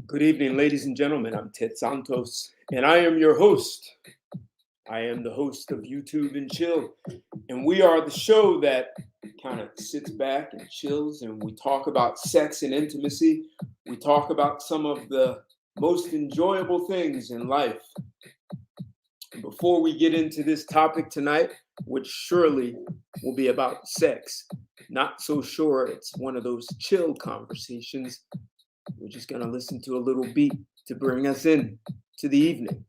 Good evening, ladies and gentlemen. I'm Ted Santos, and I am your host. I am the host of YouTube and Chill, and we are the show that kind of sits back and chills, and we talk about sex and intimacy. We talk about some of the most enjoyable things in life. Before we get into this topic tonight, which surely will be about sex, not so sure it's one of those chill conversations. We're just going to listen to a little beat to bring us in to the evening.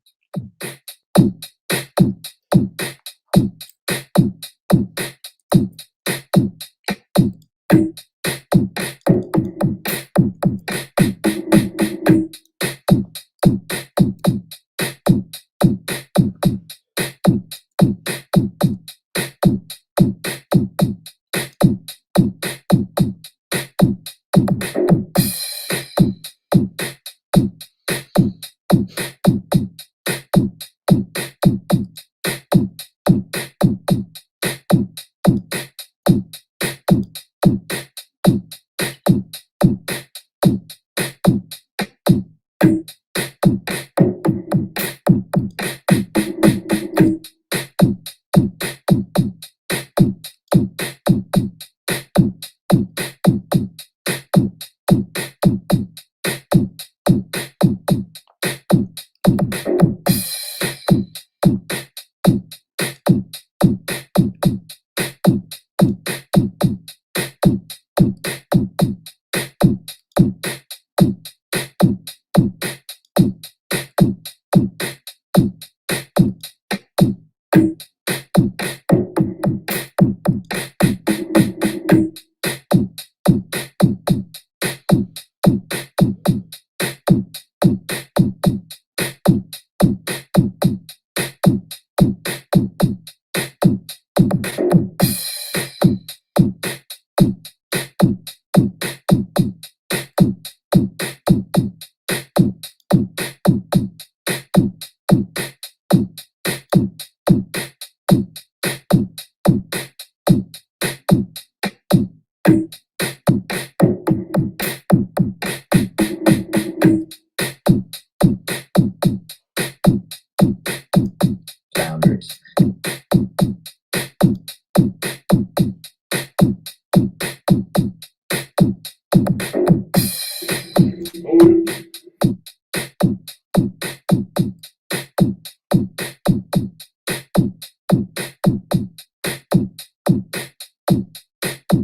Boundaries.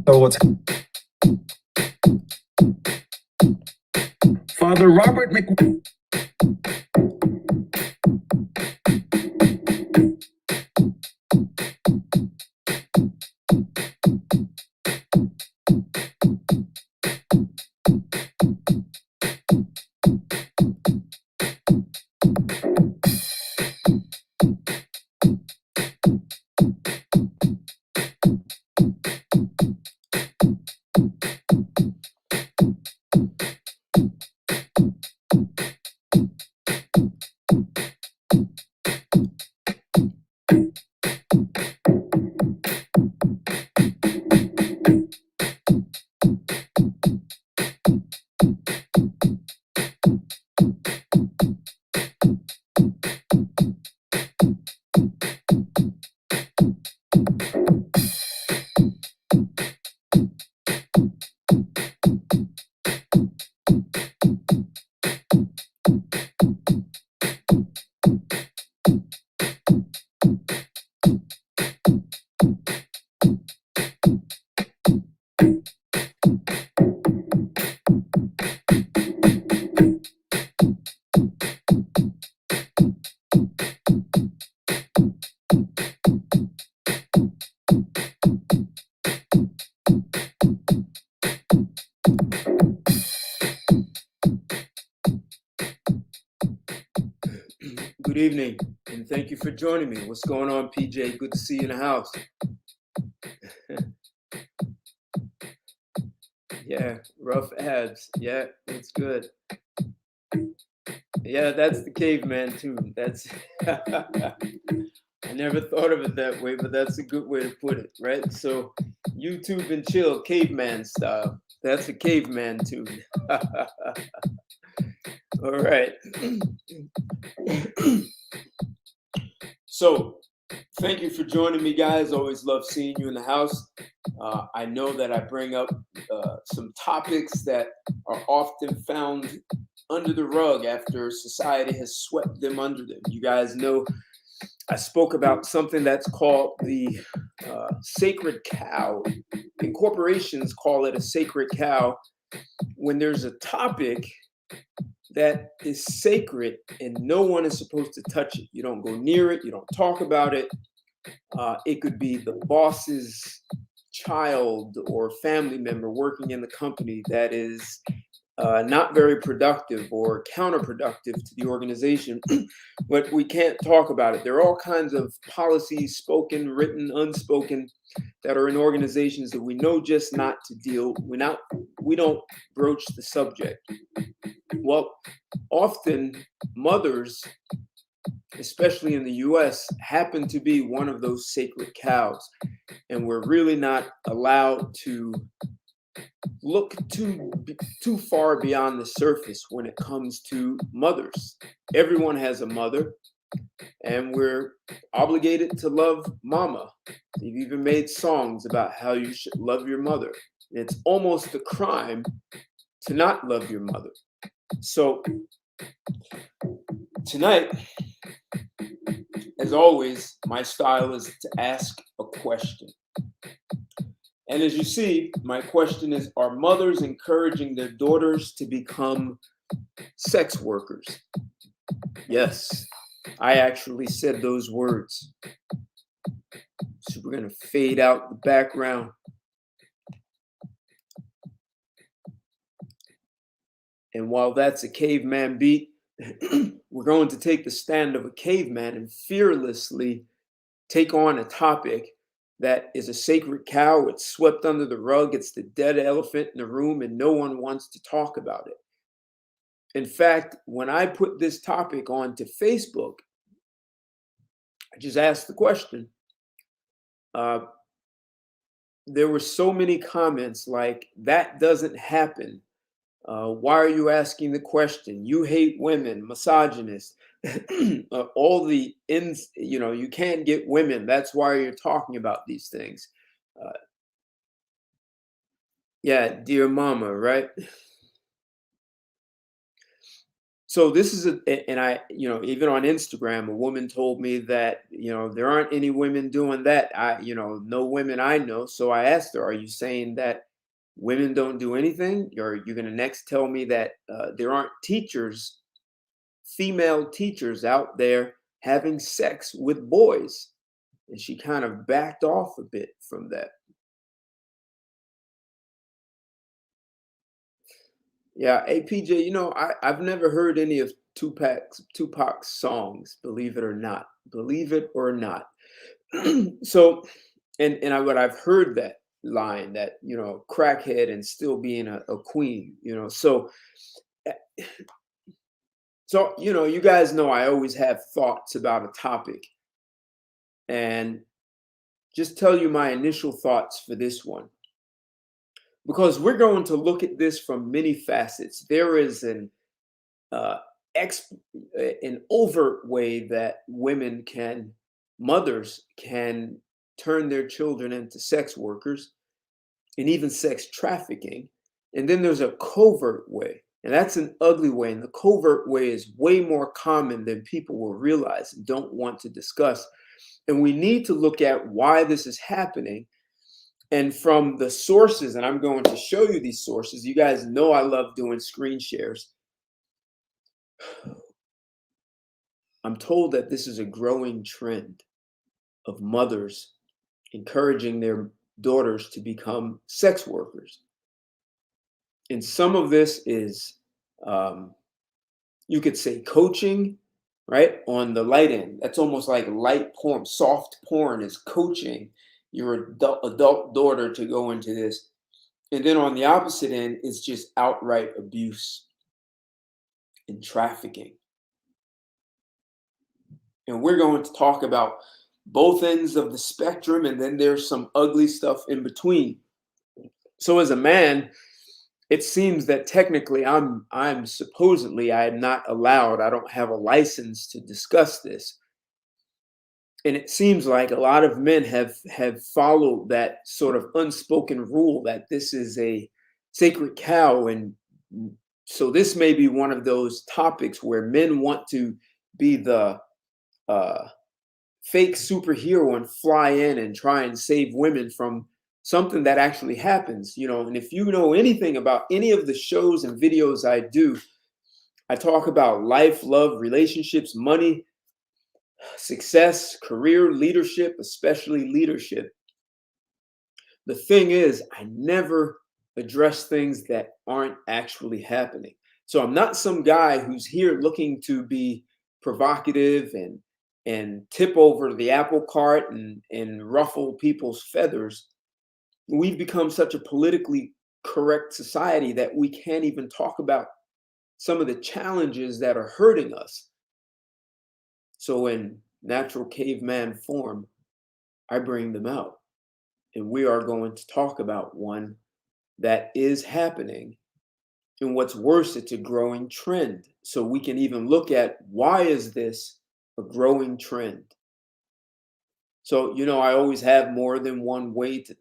So what's Father Robert Mc Good evening, and thank you for joining me. What's going on, PJ? Good to see you in the house. Yeah, rough abs. Yeah, it's good. Yeah, that's the caveman tune. That's I never thought of it that way, but that's a good way to put it, right? So YouTube and Chill, caveman style. That's a caveman tune. All right. So, thank you for joining me, guys. Always love seeing you in the house. I know that I bring up some topics that are often found under the rug after society has swept them under them. You guys know I spoke about something that's called the sacred cow. And corporations call it a sacred cow when there's a topic that is sacred and no one is supposed to touch it. You don't go near it, you don't talk about it. It could be the boss's child or family member working in the company that is not very productive or counterproductive to the organization, but we can't talk about it. There are all kinds of policies, spoken, written, unspoken, that are in organizations that we know just not to deal. We don't broach the subject. Well, often mothers, especially in the U.S., happen to be one of those sacred cows, and we're really not allowed to look too far beyond the surface when it comes to mothers. Everyone has a mother, and we're obligated to love mama. They've even made songs about how you should love your mother. It's almost a crime to not love your mother. So tonight, as always, my style is to ask a question. And as you see, my question is, are mothers encouraging their daughters to become sex workers? Yes, I actually said those words. So we're going to fade out the background. And while that's a caveman beat, we're going to take the stand of a caveman and fearlessly take on a topic that is a sacred cow. It's swept under the rug. It's the dead elephant in the room, and no one wants to talk about it. In fact, when I put this topic onto Facebook, I just asked the question. There were so many comments like, that doesn't happen. Why are you asking the question? You hate women, misogynist. All the ins, you can't get women. That's why you're talking about these things. Yeah, dear mama, right? So this is and I, even on Instagram, a woman told me that, there aren't any women doing that. No women I know. So I asked her, are you saying that women don't do anything? Or you're going to next tell me that there aren't teachers, female teachers out there having sex with boys? And she kind of backed off a bit from that. Yeah, hey PJ, I've never heard any of Tupac's songs, believe it or not. Believe it or not. So, what I've heard that line that, crackhead and still being a queen, eh, you guys know I always have thoughts about a topic, and just tell you my initial thoughts for this one, because we're going to look at this from many facets. There is uh, an overt way that mothers can turn their children into sex workers and even sex trafficking. And then there's a covert way, and that's an ugly way. And the covert way is way more common than people will realize and don't want to discuss. And we need to look at why this is happening. And from the sources, and I'm going to show you these sources. You guys know I love doing screen shares. I'm told that this is a growing trend of mothers encouraging their daughters to become sex workers. And some of this is, you could say, coaching, right? On the light end, that's almost like light porn. Soft porn is coaching your adult daughter to go into this. And then on the opposite end, it's just outright abuse and trafficking. And we're going to talk about both ends of the spectrum, and then there's some ugly stuff in between. So as a man, it seems that technically I'm supposedly I am not allowed. I don't have a license to discuss this. And it seems like a lot of men have followed that sort of unspoken rule that this is a sacred cow. And so this may be one of those topics where men want to be the uh, fake superhero and fly in and try and save women from something that actually happens, And if you know anything about any of the shows and videos I do, I talk about life, love, relationships, money, success, career, leadership, especially leadership. The thing is, I never address things that aren't actually happening. So I'm not some guy who's here looking to be provocative and tip over the apple cart and ruffle people's feathers. We've become such a politically correct society that we can't even talk about some of the challenges that are hurting us. So in natural caveman form, I bring them out. And we are going to talk about one that is happening. And what's worse, it's a growing trend. So we can even look at why is this a growing trend? So, I always have more than one way to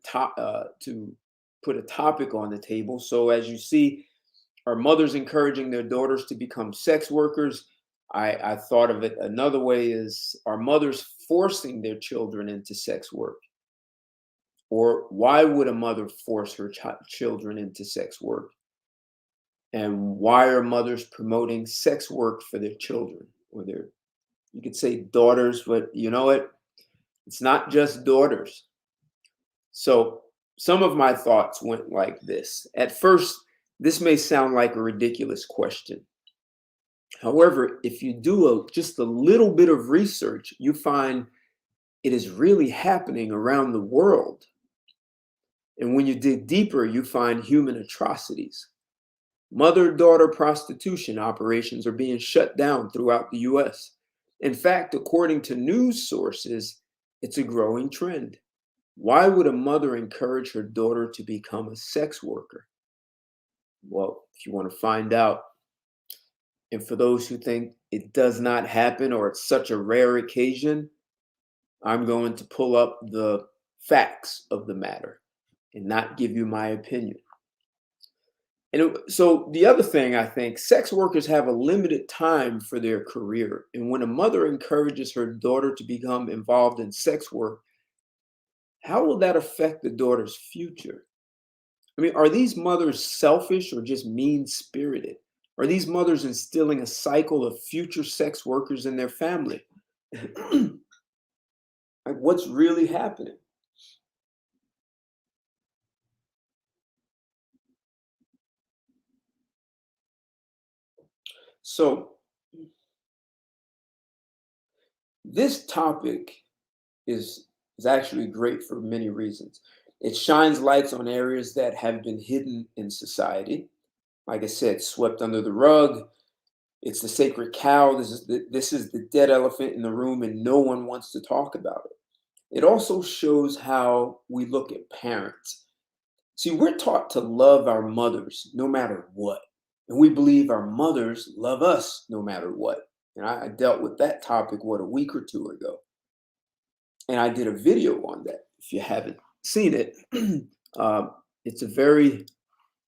put a topic on the table. So as you see, are mothers encouraging their daughters to become sex workers? I thought of it another way is, are mothers forcing their children into sex work? Or why would a mother force her children into sex work? And why are mothers promoting sex work for their children or you could say daughters, but you know what? It's not just daughters. So some of my thoughts went like this. At first, this may sound like a ridiculous question. However, if you do just a little bit of research, you find it is really happening around the world. And when you dig deeper, you find human atrocities. Mother-daughter prostitution operations are being shut down throughout the US. In fact, according to news sources, it's a growing trend. Why would a mother encourage her daughter to become a sex worker? Well, if you want to find out, and for those who think it does not happen or it's such a rare occasion, I'm going to pull up the facts of the matter and not give you my opinion. And so the other thing, I think, sex workers have a limited time for their career. And when a mother encourages her daughter to become involved in sex work, how will that affect the daughter's future? I mean, are these mothers selfish or just mean-spirited? Are these mothers instilling a cycle of future sex workers in their family? Like, what's really happening? So this topic is actually great for many reasons. It shines lights on areas that have been hidden in society. Like I said, swept under the rug. It's the sacred cow. This is the dead elephant in the room, and no one wants to talk about it. It also shows how we look at parents. See, we're taught to love our mothers no matter what. And we believe our mothers love us no matter what. And I dealt with that topic, a week or two ago. And I did a video on that. If you haven't seen it, uh, it's a very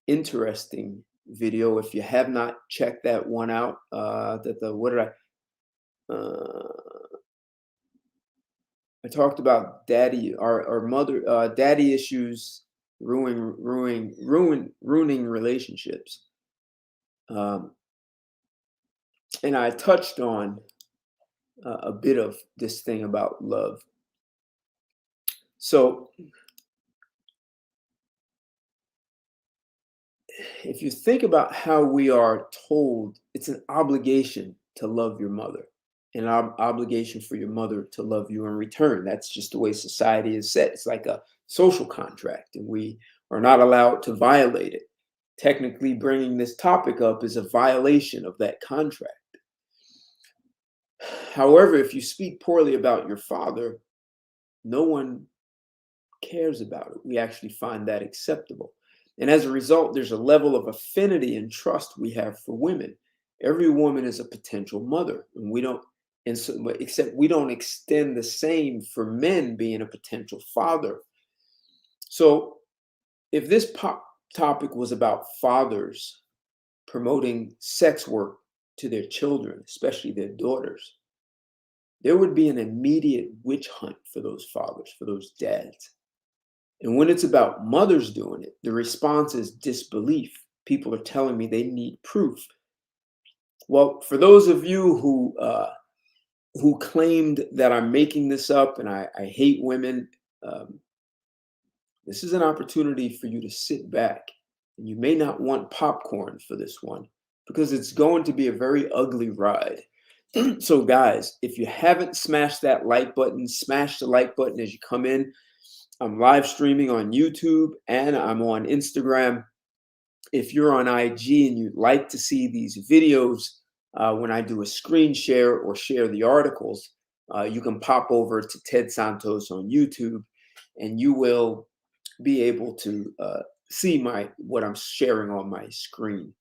interesting video. If you have not checked that one out, I talked about our mother, daddy issues, ruining relationships, um, and I touched on a bit of this thing about love. So, if you think about how we are told, it's an obligation to love your mother, an obligation for your mother to love you in return. That's just the way society is set. It's like a social contract, and we are not allowed to violate it. Technically, bringing this topic up is a violation of that contract. However, if you speak poorly about your father, no one cares about it. We actually find that acceptable. And as a result, there's a level of affinity and trust we have for women. Every woman is a potential mother, and we don't, and so, except we don't extend the same for men being a potential father. So, if this topic was about fathers promoting sex work to their children, especially their daughters, there would be an immediate witch hunt for those fathers, for those dads. And when it's about mothers doing it, the response is disbelief. People are telling me they need proof. Well, for those of you who claimed that I'm making this up and I hate women, um, this is an opportunity for you to sit back. And you may not want popcorn for this one because it's going to be a very ugly ride. So, guys, if you haven't smashed that like button, smash the like button as you come in. I'm live streaming on YouTube and I'm on Instagram. If you're on IG and you'd like to see these videos when I do a screen share or share the articles, you can pop over to Ted Santos on YouTube and you will be able to see what I'm sharing on my screen.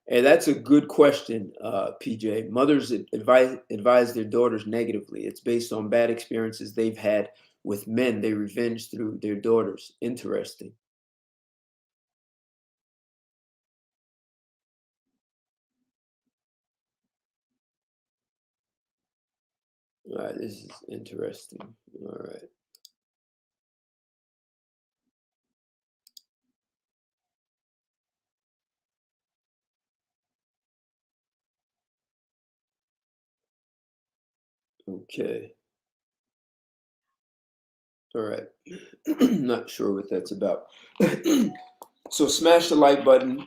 And that's a good question, PJ. Mothers advise their daughters negatively. It's based on bad experiences they've had with men they revenge through their daughters. Interesting. All right, this is interesting. All right. Okay. All right. Not sure what that's about. So smash the like button.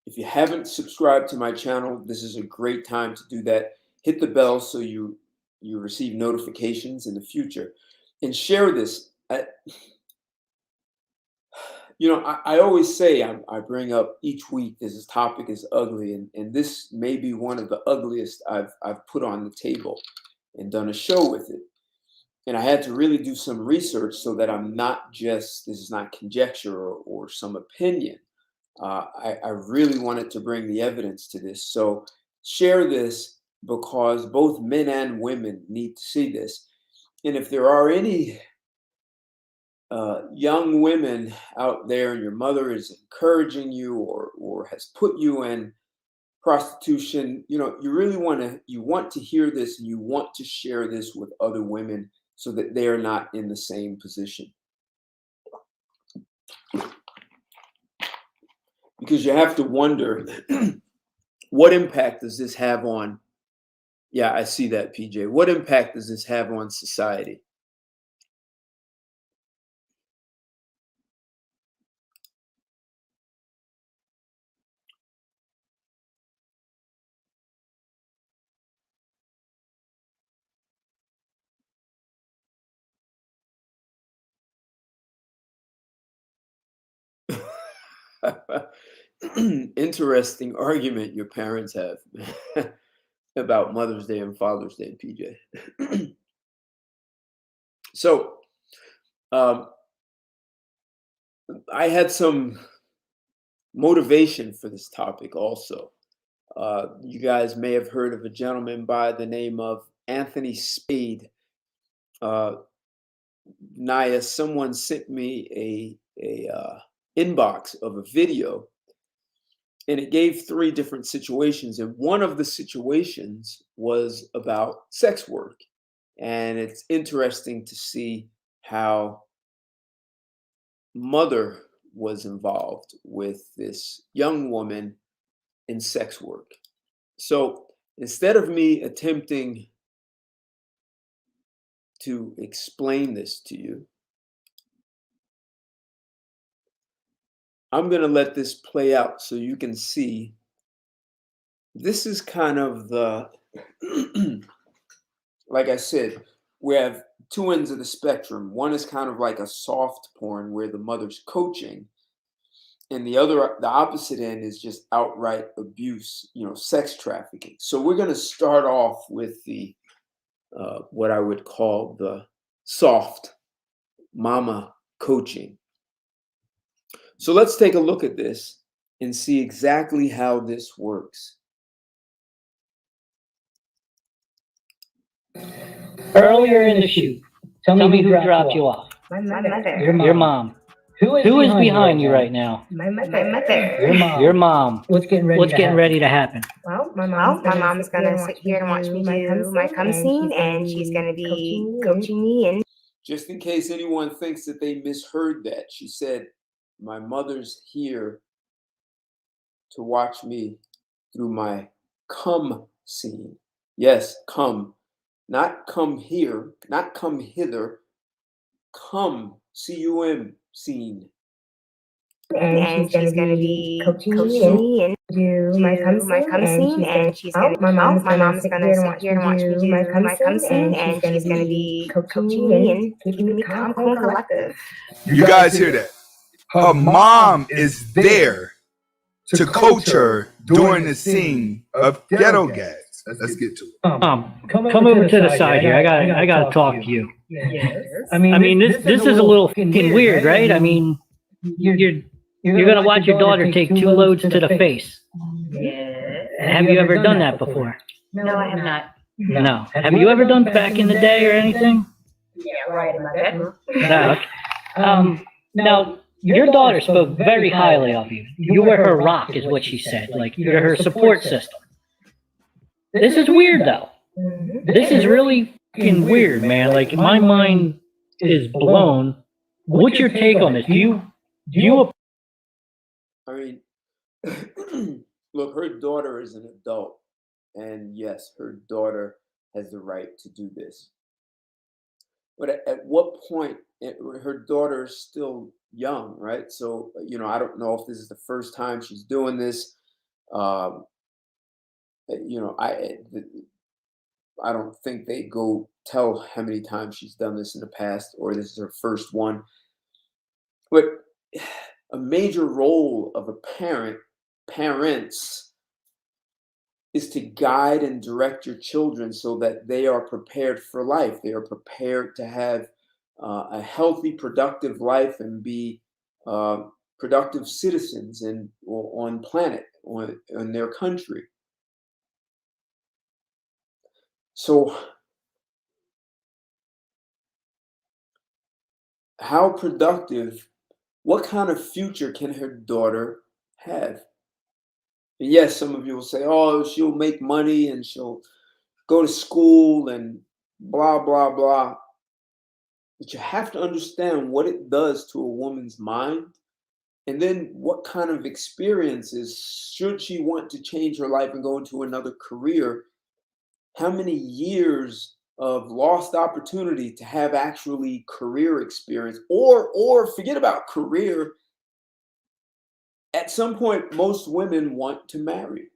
If you haven't subscribed to my channel, this is a great time to do that. Hit the bell so you receive notifications in the future, and share this. I always say I bring up each week this topic is ugly, and this may be one of the ugliest I've put on the table and done a show with it. And I had to really do some research so that I'm not just this is not conjecture or some opinion. I really wanted to bring the evidence to this. So share this because both men and women need to see this. And if there are any young women out there and your mother is encouraging you or has put you in prostitution, you want to hear this and you want to share this with other women so that they are not in the same position. Because you have to wonder what impact does this have on, yeah, I see that, PJ. What impact does this have on society? Interesting argument your parents have about Mother's Day and Father's Day, PJ. So, um, I had some motivation for this topic also. You guys may have heard of a gentleman by the name of Anthony Spade. Naya, someone sent me a inbox of a video, and it gave three different situations. And one of the situations was about sex work, and it's interesting to see how mother was involved with this young woman in sex work. So instead of me attempting to explain this to you, I'm going to let this play out so you can see. This is kind of the, like I said, we have two ends of the spectrum. One is kind of like a soft porn where the mother's coaching, And the opposite end is just outright abuse, sex trafficking. So we're going to start off with the what I would call the soft mama coaching. So let's take a look at this and see exactly how this works. Earlier in the shoot, tell me who dropped you off. My mother. Your mom. Who is behind you right now? My mother. Your mom. What's getting ready to happen? Well, my mom's gonna sit here and watch me do my come scene, and she's gonna be coaching me. And just in case anyone thinks that they misheard that, she said, "My mother's here to watch me through my come scene." Yes, come. Not come here, not come hither. Come, C-U-M, scene. And she's gonna be coaching me and do my come scene. And she's gonna my mom's gonna sit here and watch me do my come scene. And she's gonna be coaching me and keeping me calm, cool, and collective. You guys hear that? Her mom is there to coach her during the scene of ghetto gags. Let's get to it. Come over to the side here. I gotta talk to you. Yes. I mean, this is a little fucking weird, right? I mean, you're gonna watch your daughter take 2 loads to the face. Yes. Have you ever done that before? No, I have not. No. Have you ever done back in the day or anything? Yeah, right in my bedroom. No. Okay. Now, your daughter spoke very highly of you. You were her rock, is what she said. Like, you're her support system. This is weird, though. This is really fucking weird, man. Like, my mind is blown. What's your take on this? Do you I mean, look, her daughter is an adult. And yes, her daughter has the right to do this. But at what point, her daughter is still young, right? So, I don't know if this is the first time she's doing this. I don't think they go tell how many times she's done this in the past, or this is her first one. But a major role of parents is to guide and direct your children so that they are prepared for life. They are prepared to have a healthy, productive life and be productive citizens on planet, on their country. So how productive, what kind of future can her daughter have? And yes, some of you will say, oh, she'll make money and she'll go to school and blah, blah, blah. But you have to understand what it does to a woman's mind. And then what kind of experiences, should she want to change her life and go into another career, how many years of lost opportunity to have actually career experience, or forget about career. At some point, most women want to marry.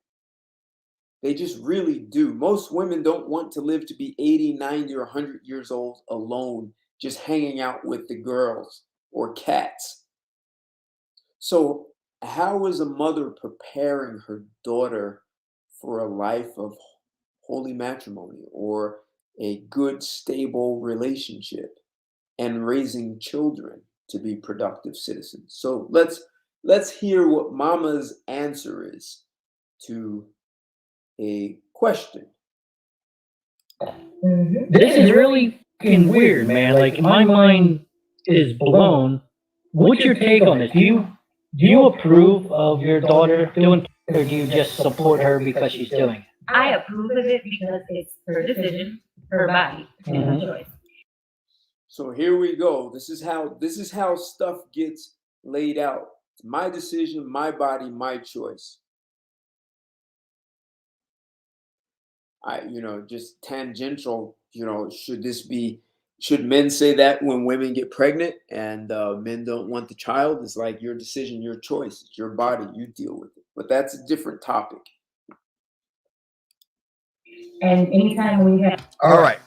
They just really do. Most women don't want to live to be 80, 90, or 100 years old alone, just hanging out with the girls or cats. So how is a mother preparing her daughter for a life of holy matrimony or a good, stable relationship and raising children to be productive citizens? So let's hear what Mama's answer is to a question. This is really fucking weird, man. Like, my mind is blown. What's your take on this? Do you approve of your daughter doing, or do you just support her because she's doing it? I approve of it because it's her decision, her body, and her choice. So here we go. This is how stuff gets laid out. It's my decision, my body, my choice. Just tangential, should men say that when women get pregnant and men don't want the child? It's like your decision, your choice, it's your body, you deal with it. But that's a different topic. And anytime we have... All right.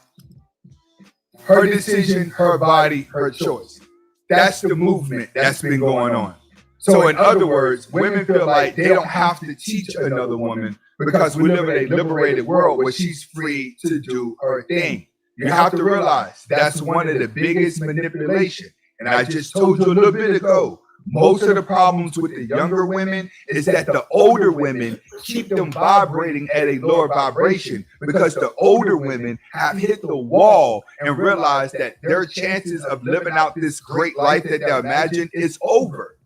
Her decision, her body, her choice. That's the movement that's been going on. So in other words, women feel like they don't have to teach another woman because we live in a liberated world where she's free to do her thing. You have to realize that's one of the biggest manipulation. And I just told you a little bit ago, most of the problems with the younger women is that the older women keep them vibrating at a lower vibration because the older women have hit the wall and realize that their chances of living out this great life that they imagine is over.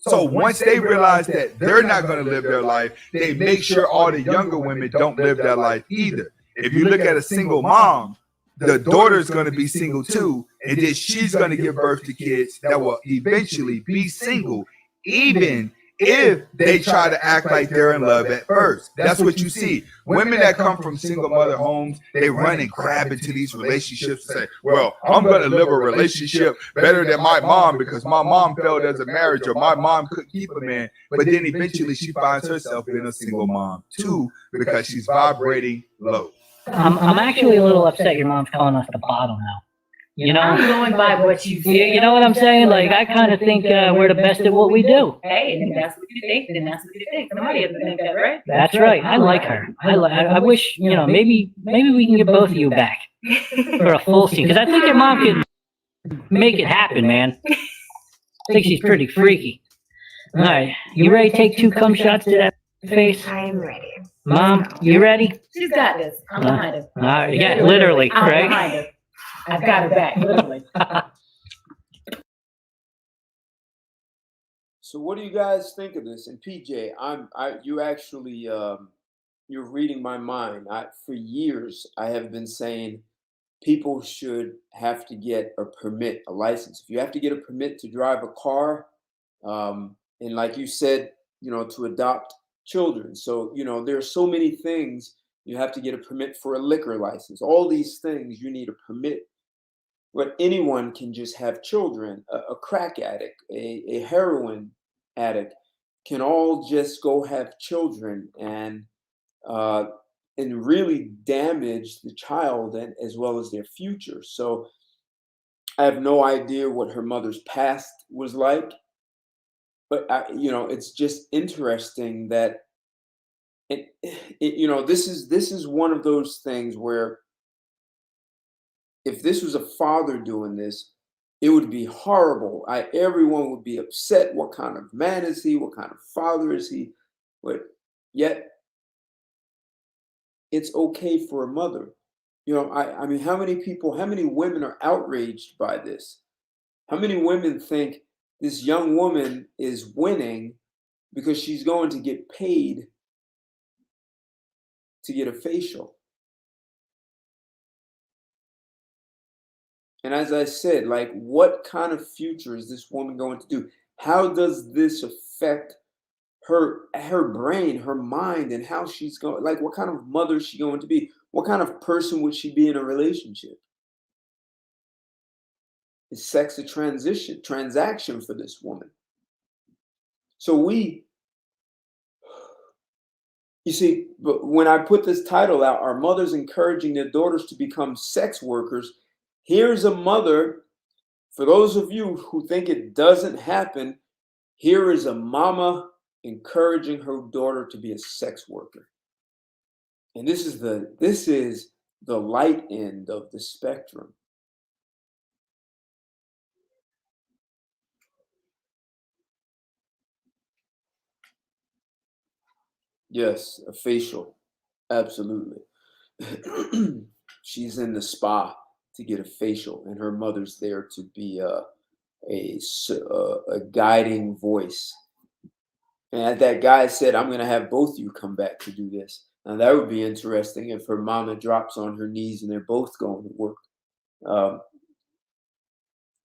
So once they realize that they're not going to live their life, they make sure all the younger women don't live their life either. If you look at a single mom, the daughter's going to be single too, and then she's going to give birth to kids that will eventually be single, even if they try to act like they're in love at first. That's what you see. Women that come from single mother homes, they run and grab into these relationships and say, well, I'm going to live a relationship better than my mom because my mom failed as a marriage or my mom couldn't keep a man. But then eventually she finds herself being a single mom too because she's vibrating low. I'm actually a little upset your mom's calling us the bottom now. You know, I'm going by what you said. you know what I'm saying? Like, I kind of think we're the best at what we do. Hey, and that's what you think, then that's what you think. Somebody has to think that, right? That's right. I like her. I wish, you know, maybe we can get both of you back for a full scene. Because I think your mom could make it happen, man. I think she's pretty freaky. All right. You ready to take 2 cum shots to that face? I'm ready. Mom, you ready? She's got this. I'm behind her. All right. Yeah, literally, I'm Craig. behind her. I've got her back, literally. So what do you guys think of this? And PJ, you actually, you're reading my mind. For years, I have been saying people should have to get a permit, a license. If you have to get a permit to drive a car, and like you said, you know, to adopt children. So, you know, there are so many things. You have to get a permit for a liquor license. All these things you need a permit. But anyone can just have children. A crack addict, a heroin addict can all just go have children and really damage the child and as well as their future. So I have no idea what her mother's past was like, but you know, it's just interesting that you know, this is one of those things where if this was a father doing this, it would be horrible. Everyone would be upset. What kind of man is he? What kind of father is he? But yet, it's okay for a mother. You know, I mean, how many women are outraged by this? How many women think this young woman is winning because she's going to get paid to get a facial? And as I said, like, what kind of future is this woman going to do? How does this affect her brain, her mind, and how she's going? Like, what kind of mother is she going to be? What kind of person would she be in a relationship? Is sex a transaction for this woman? So you see, but when I put this title out, Are Mothers Encouraging Their Daughters to Become Sex Workers? Here's a mother. For those of you who think it doesn't happen, here is a mama encouraging her daughter to be a sex worker. And this is the light end of the spectrum. Yes, a facial. Absolutely. She's in the spa to get a facial, and her mother's there to be a guiding voice. And that guy said, I'm going to have both you come back to do this. Now, that would be interesting if her mama drops on her knees and they're both going to work.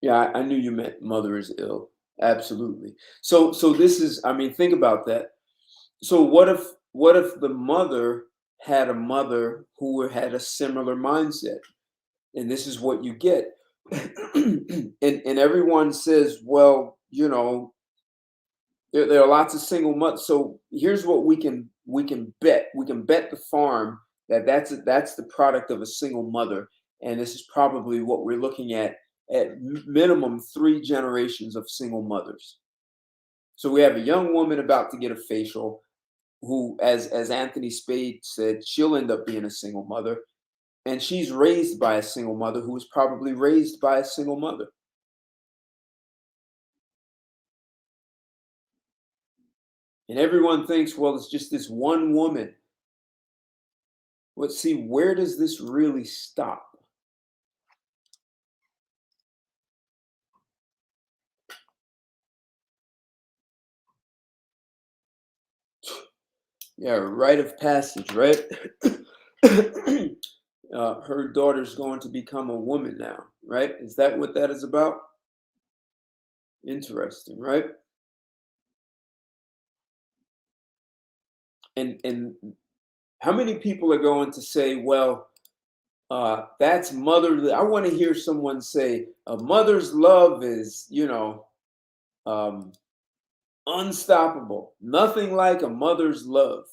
Yeah, I knew you meant mother is ill. Absolutely. So this is, I mean, think about that. So what if the mother had a mother who had a similar mindset? And this is what you get. and everyone says, well, you know, there are lots of single mothers. So here's what we can bet. We can bet the farm that's the product of a single mother. And this is probably what we're looking at minimum 3 generations of single mothers. So we have a young woman about to get a facial who, as Anthony Spade said, she'll end up being a single mother. And she's raised by a single mother who was probably raised by a single mother. And everyone thinks, well, it's just this one woman. Let's see, where does this really stop? Yeah, rite of passage, right? Her daughter's going to become a woman now, right? Is that what that is about? Interesting, right? And how many people are going to say, well, that's motherly? I want to hear someone say a mother's love is, unstoppable. Nothing like a mother's love.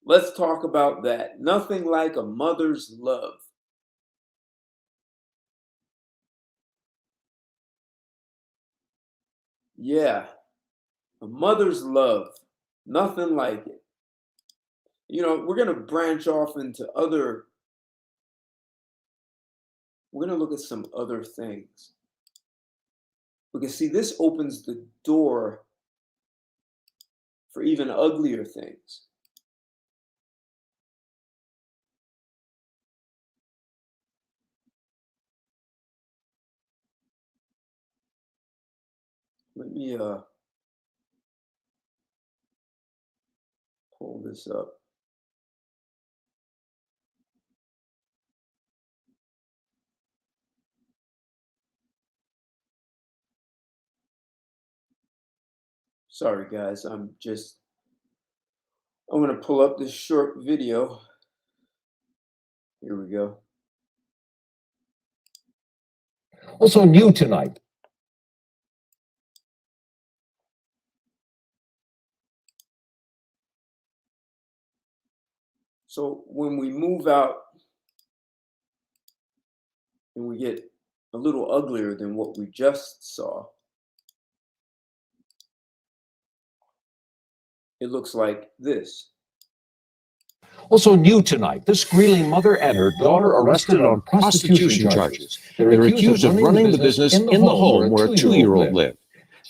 Let's talk about that. Nothing like a mother's love. Yeah, a mother's love. Nothing like it. We're going to branch off into we're going to look at some other things. Because, see, this opens the door for even uglier things. Let me pull this up. Sorry, guys. I'm going to pull up this short video. Here we go. Also new tonight. So when we move out and we get a little uglier than what we just saw, it looks like this. Also new tonight, this Greeley mother and her daughter arrested on prostitution charges. They're accused of running the business in the home where a 2-year-old lived.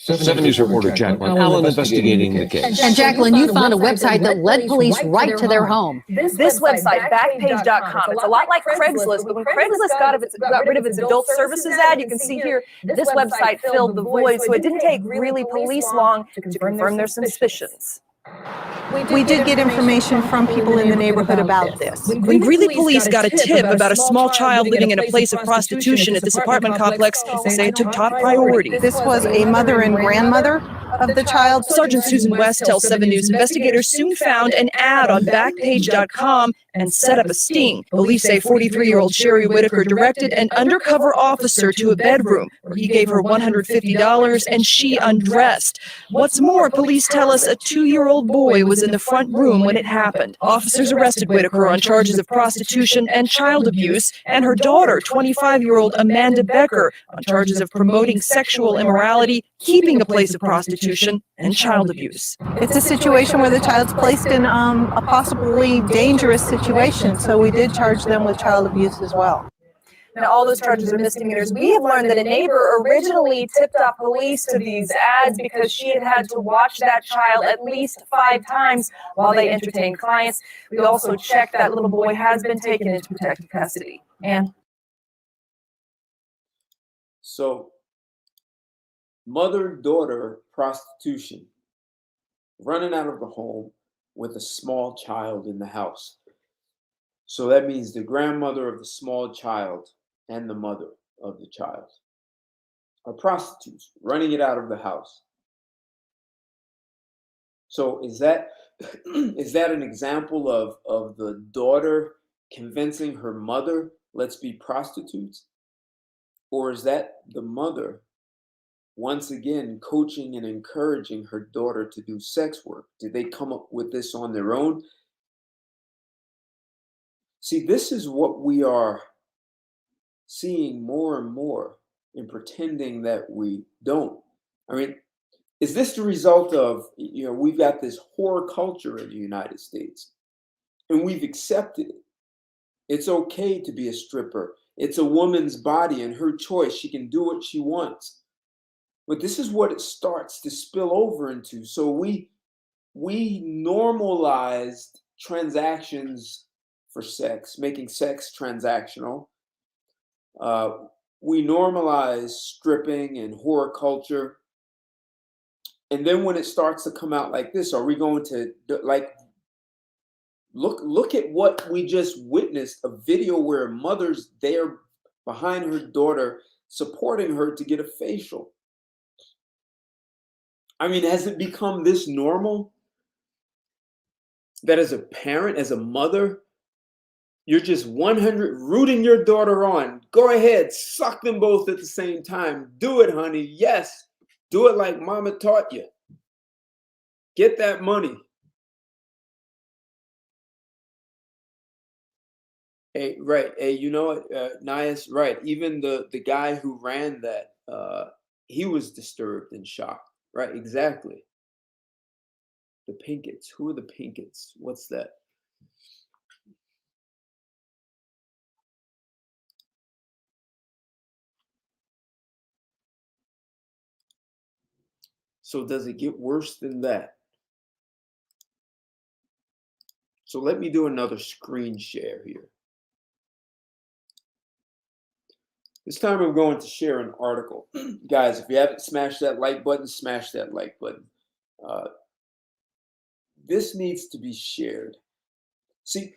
7 News reporter Jacqueline Allen investigating the case. And Jacqueline, you found a website that led police right to their home. This website, Backpage.com, it's a lot like Craigslist, but when Craigslist got rid of its adult services ad, you can see here, this website filled the void, so it didn't take really police long to confirm their suspicions. We did get information from people in the neighborhood about this. When Greeley police got a tip about a small child living in a place of prostitution at this apartment complex, they say it took top priority. This was a mother and grandmother of the child. Sergeant Susan West tells 7 News investigators soon found an ad on Backpage.com and set up a sting. Police say 43-year-old Sherry Whitaker directed an undercover officer to a bedroom where he gave her $150 and she undressed. What's more, police tell us a 2-year-old boy was in the front room when it happened. Officers arrested Whitaker on charges of prostitution and child abuse, and her daughter, 25-year-old Amanda Becker, on charges of promoting sexual immorality, keeping a place of prostitution, and child abuse. It's a situation where the child's placed in a possibly dangerous situation, so we did charge them with child abuse as well. Now, all those charges are misdemeanors. We have learned that a neighbor originally tipped off police to these ads because she had had to watch that child at least 5 times while they entertained clients. We also checked that little boy has been taken into protective custody. And So, mother-daughter prostitution, running out of the home with a small child in the house. So that means the grandmother of the small child and the mother of the child are prostitutes, running it out of the house. So is that an example of the daughter convincing her mother, let's be prostitutes? Or is that the mother once again coaching and encouraging her daughter to do sex work? Did they come up with this on their own? See, this is what we are seeing more and more and pretending that we don't. I mean, Is this the result of, we've got this horror culture in the United States and we've accepted it? It's okay to be a stripper. It's a woman's body and her choice. She can do what she wants. But this is what it starts to spill over into. So we normalized transactions for sex, making sex transactional. We normalize stripping and horror culture. And then when it starts to come out like this, are we going to look at what we just witnessed, a video where a mother's there behind her daughter, supporting her to get a facial. I mean, has it become this normal that as a parent, as a mother, you're just 100 rooting your daughter on? Go ahead, suck them both at the same time. Do it, honey. Yes. Do it like mama taught you. Get that money. Hey, right. Hey, you know what, Nias, right. Even the guy who ran that, he was disturbed and shocked. Right, exactly. The Pinkets. Who are the Pinkets? What's that? So does it get worse than that? So let me do another screen share here. This time I'm going to share an article. Guys, if you haven't smashed that like button, smash that like button. This needs to be shared. See,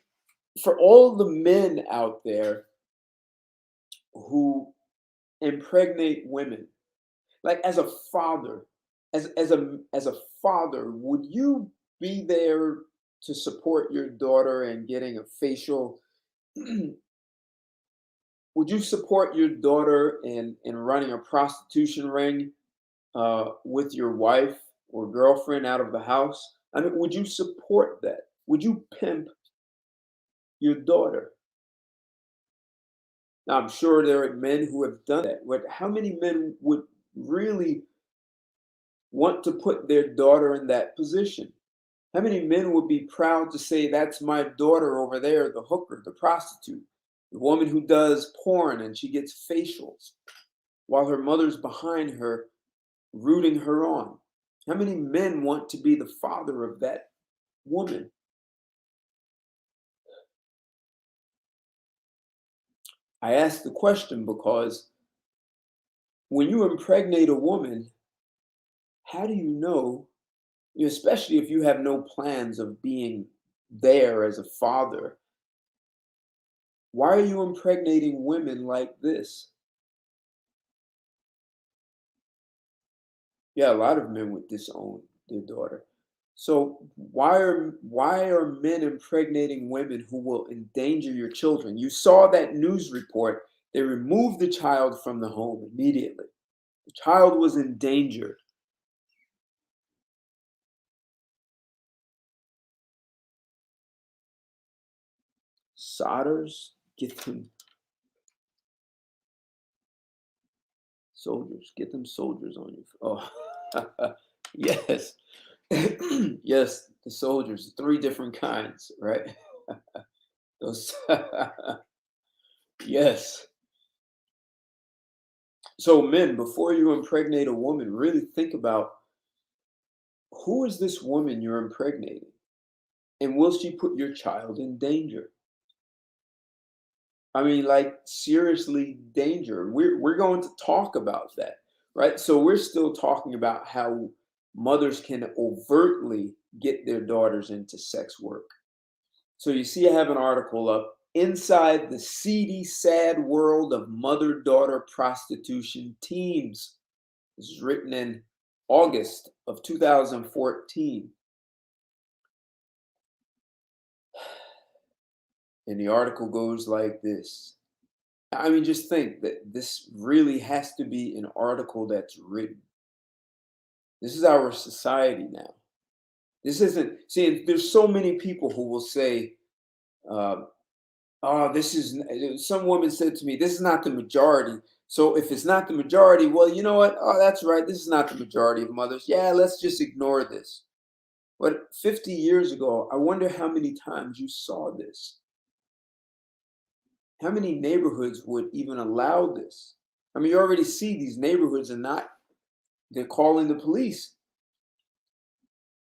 for all the men out there who impregnate women, like as a father, as a father, would you be there to support your daughter in getting a facial? Would you support your daughter in running a prostitution ring with your wife or girlfriend out of the house? I mean, would you support that? Would you pimp your daughter? Now, I'm sure there are men who have done that, but how many men would really want to put their daughter in that position? How many men would be proud to say, that's my daughter over there, the hooker, the prostitute, the woman who does porn and she gets facials while her mother's behind her rooting her on? How many men want to be the father of that woman? I ask the question because when you impregnate a woman, how do you know, especially if you have no plans of being there as a father, why are you impregnating women like this? Yeah, a lot of men would disown their daughter. So why are men impregnating women who will endanger your children? You saw that news report. They removed the child from the home immediately. The child was endangered. Solders, get them soldiers, get them soldiers on you. Oh, yes. Yes, the soldiers, 3 different kinds, right? Those, yes. So men, before you impregnate a woman, really think about, who is this woman you're impregnating? And will she put your child in danger? I mean, like, seriously, danger. We're going to talk about that, right? So we're still talking about how mothers can overtly get their daughters into sex work. So you see, I have an article up, Inside the Seedy, Sad World of Mother-Daughter Prostitution Teams. This is written in August of 2014. And the article goes like this. I mean, just think that this really has to be an article that's written. This is our society now. This isn't, see, there's so many people who will say, oh, this is, some woman said to me, this is not the majority. So if it's not the majority, well, you know what? Oh, that's right. This is not the majority of mothers. Yeah, let's just ignore this. But 50 years ago, I wonder how many times you saw this. How many neighborhoods would even allow this? I mean, you already see these neighborhoods they're calling the police.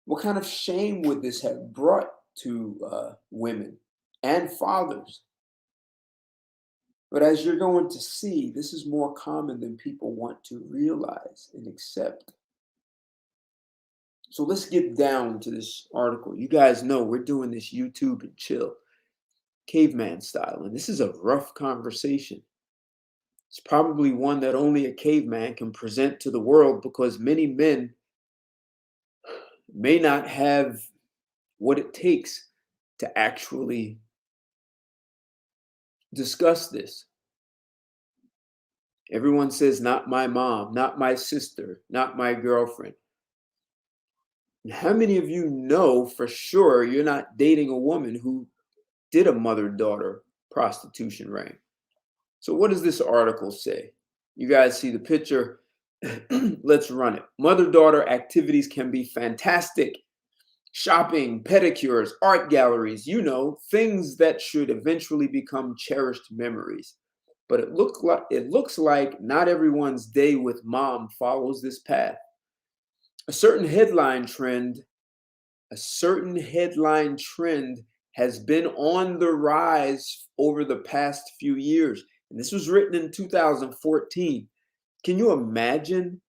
What kind of shame would this have brought to women and fathers? But as you're going to see, this is more common than people want to realize and accept. So let's get down to this article. You guys know we're doing this YouTube and chill, caveman style, and this is a rough conversation. It's probably one that only a caveman can present to the world because many men may not have what it takes to actually discuss this. Everyone says, not my mom, not my sister, not my girlfriend. How many of you know for sure you're not dating a woman who did a mother-daughter prostitution ring? So what does this article say? You guys see the picture? Let's run it. Mother-daughter activities can be fantastic. Shopping, pedicures, art galleries, things that should eventually become cherished memories. But it looks like not everyone's day with mom follows this path. A certain headline trend has been on the rise over the past few years. And this was written in 2014. Can you imagine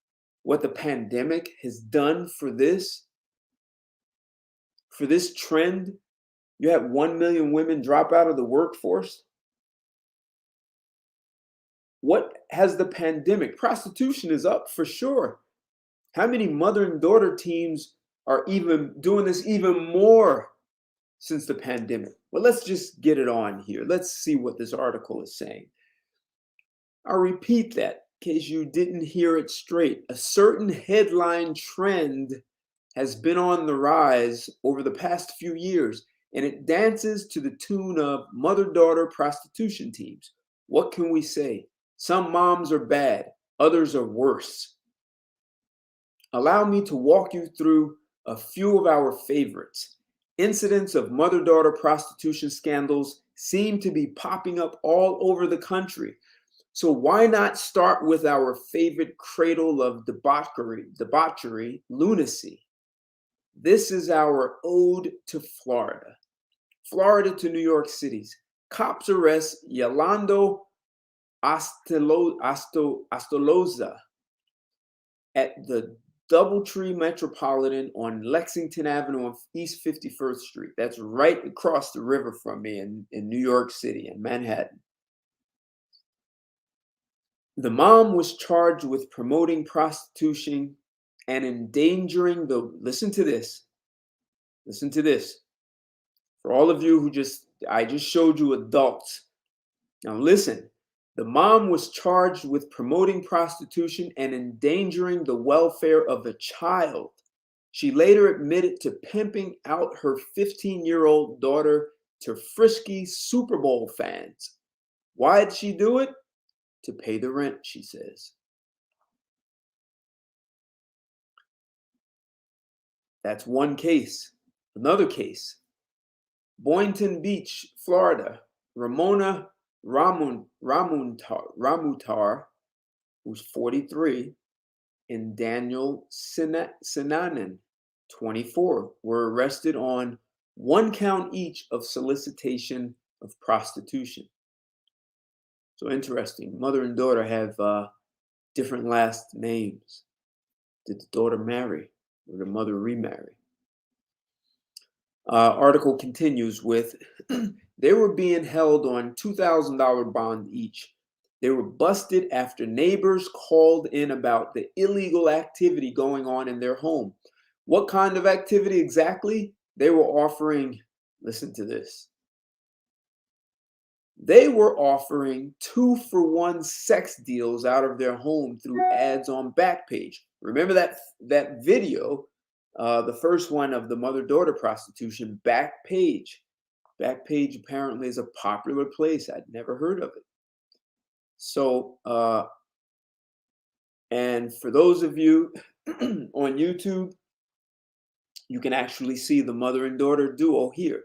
what the pandemic has done for this? For this trend, you have 1 million women drop out of the workforce. What has the pandemic? Prostitution is up for sure. How many mother and daughter teams are even doing this even more since the pandemic? Well, let's just get it on here. Let's see what this article is saying. I'll repeat that in case you didn't hear it straight. A certain headline trend has been on the rise over the past few years, and it dances to the tune of mother-daughter prostitution teams. What can we say? Some moms are bad, others are worse. Allow me to walk you through a few of our favorites. Incidents of mother-daughter prostitution scandals seem to be popping up all over the country. So why not start with our favorite cradle of debauchery, lunacy? This is our ode to Florida. Florida to New York City's. Cops arrest Yolando Astoloza at the Doubletree Metropolitan on Lexington Avenue on East 51st Street. That's right across the river from me in New York City, in Manhattan. The mom was charged with promoting prostitution and endangering listen to this. For all of you I just showed you adults. Now listen. The mom was charged with promoting prostitution and endangering the welfare of a child. She later admitted to pimping out her 15-year-old daughter to frisky Super Bowl fans. Why did she do it? To pay the rent, she says. That's one case. Another case. Boynton Beach, Florida. Ramona Ramutar, who's 43, and Daniel Sinanan, 24, were arrested on one count each of solicitation of prostitution. So interesting. Mother and daughter have different last names. Did the daughter marry or the mother remarry? Article continues with, they were being held on $2,000 bond each. They were busted after neighbors called in about the illegal activity going on in their home. What kind of activity exactly? They were offering, listen to this. They were offering 2-for-1 sex deals out of their home through ads on Backpage. Remember that video? The first one of the mother-daughter prostitution, Backpage. Backpage apparently is a popular place. I'd never heard of it. So And for those of you on YouTube, you can actually see the mother and daughter duo here.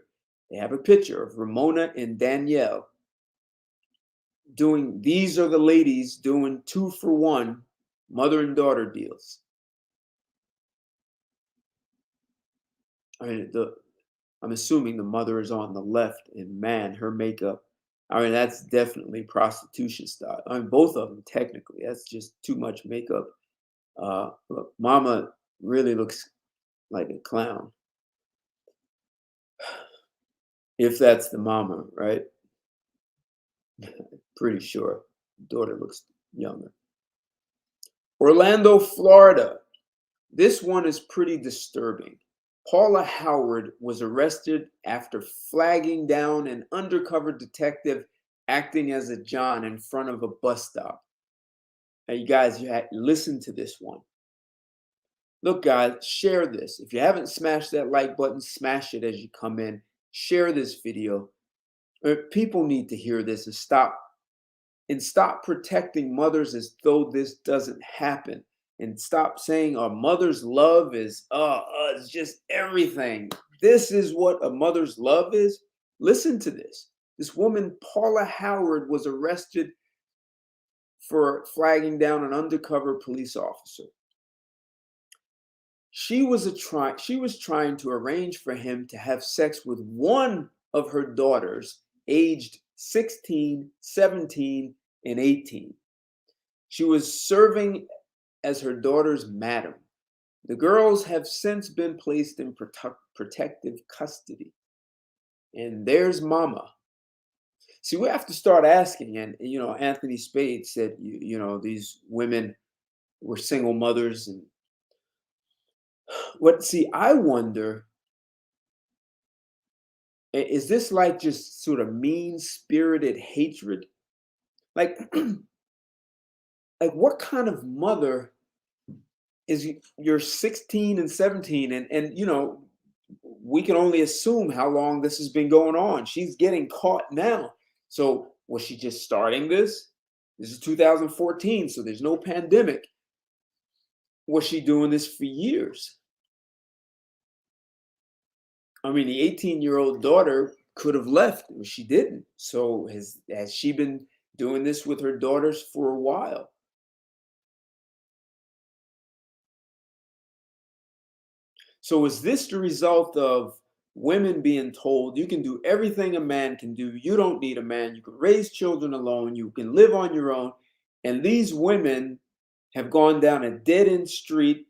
They have a picture of Ramona and Danielle doing, these are the ladies doing 2-for-1 mother and daughter deals. I mean, I'm assuming the mother is on the left, and man, her makeup, I mean, that's definitely prostitution style. I mean, both of them technically, that's just too much makeup. Look, Mama really looks like a clown. If that's the mama, right? Pretty sure. Daughter looks younger. Orlando, Florida. This one is pretty disturbing. Paula Howard was arrested after flagging down an undercover detective acting as a John in front of a bus stop. Now, you guys, listen to this one. Look, guys, share this. If you haven't smashed that like button, smash it as you come in. Share this video. People need to hear this and stop protecting mothers as though this doesn't happen. And stop saying a mother's love is it's just everything. This is what a mother's love is. Listen to this. This woman, Paula Howard, was arrested for flagging down an undercover police officer. She was trying to arrange for him to have sex with one of her daughters, aged 16, 17, and 18. She was serving as her daughter's madam. The girls have since been placed in protective custody. And there's Mama. See, we have to start asking, and Anthony Spade said, these women were single mothers, and I wonder, is this like just sort of mean-spirited hatred? Like what kind of mother is you're 16 and 17 and we can only assume how long this has been going on. She's getting caught now. So was she just starting this? This is 2014, so there's no pandemic. Was she doing this for years? I mean, the 18-year-old daughter could have left, but she didn't. So has she been doing this with her daughters for a while? So is this the result of women being told you can do everything a man can do? You don't need a man. You can raise children alone. You can live on your own. And these women have gone down a dead-end street.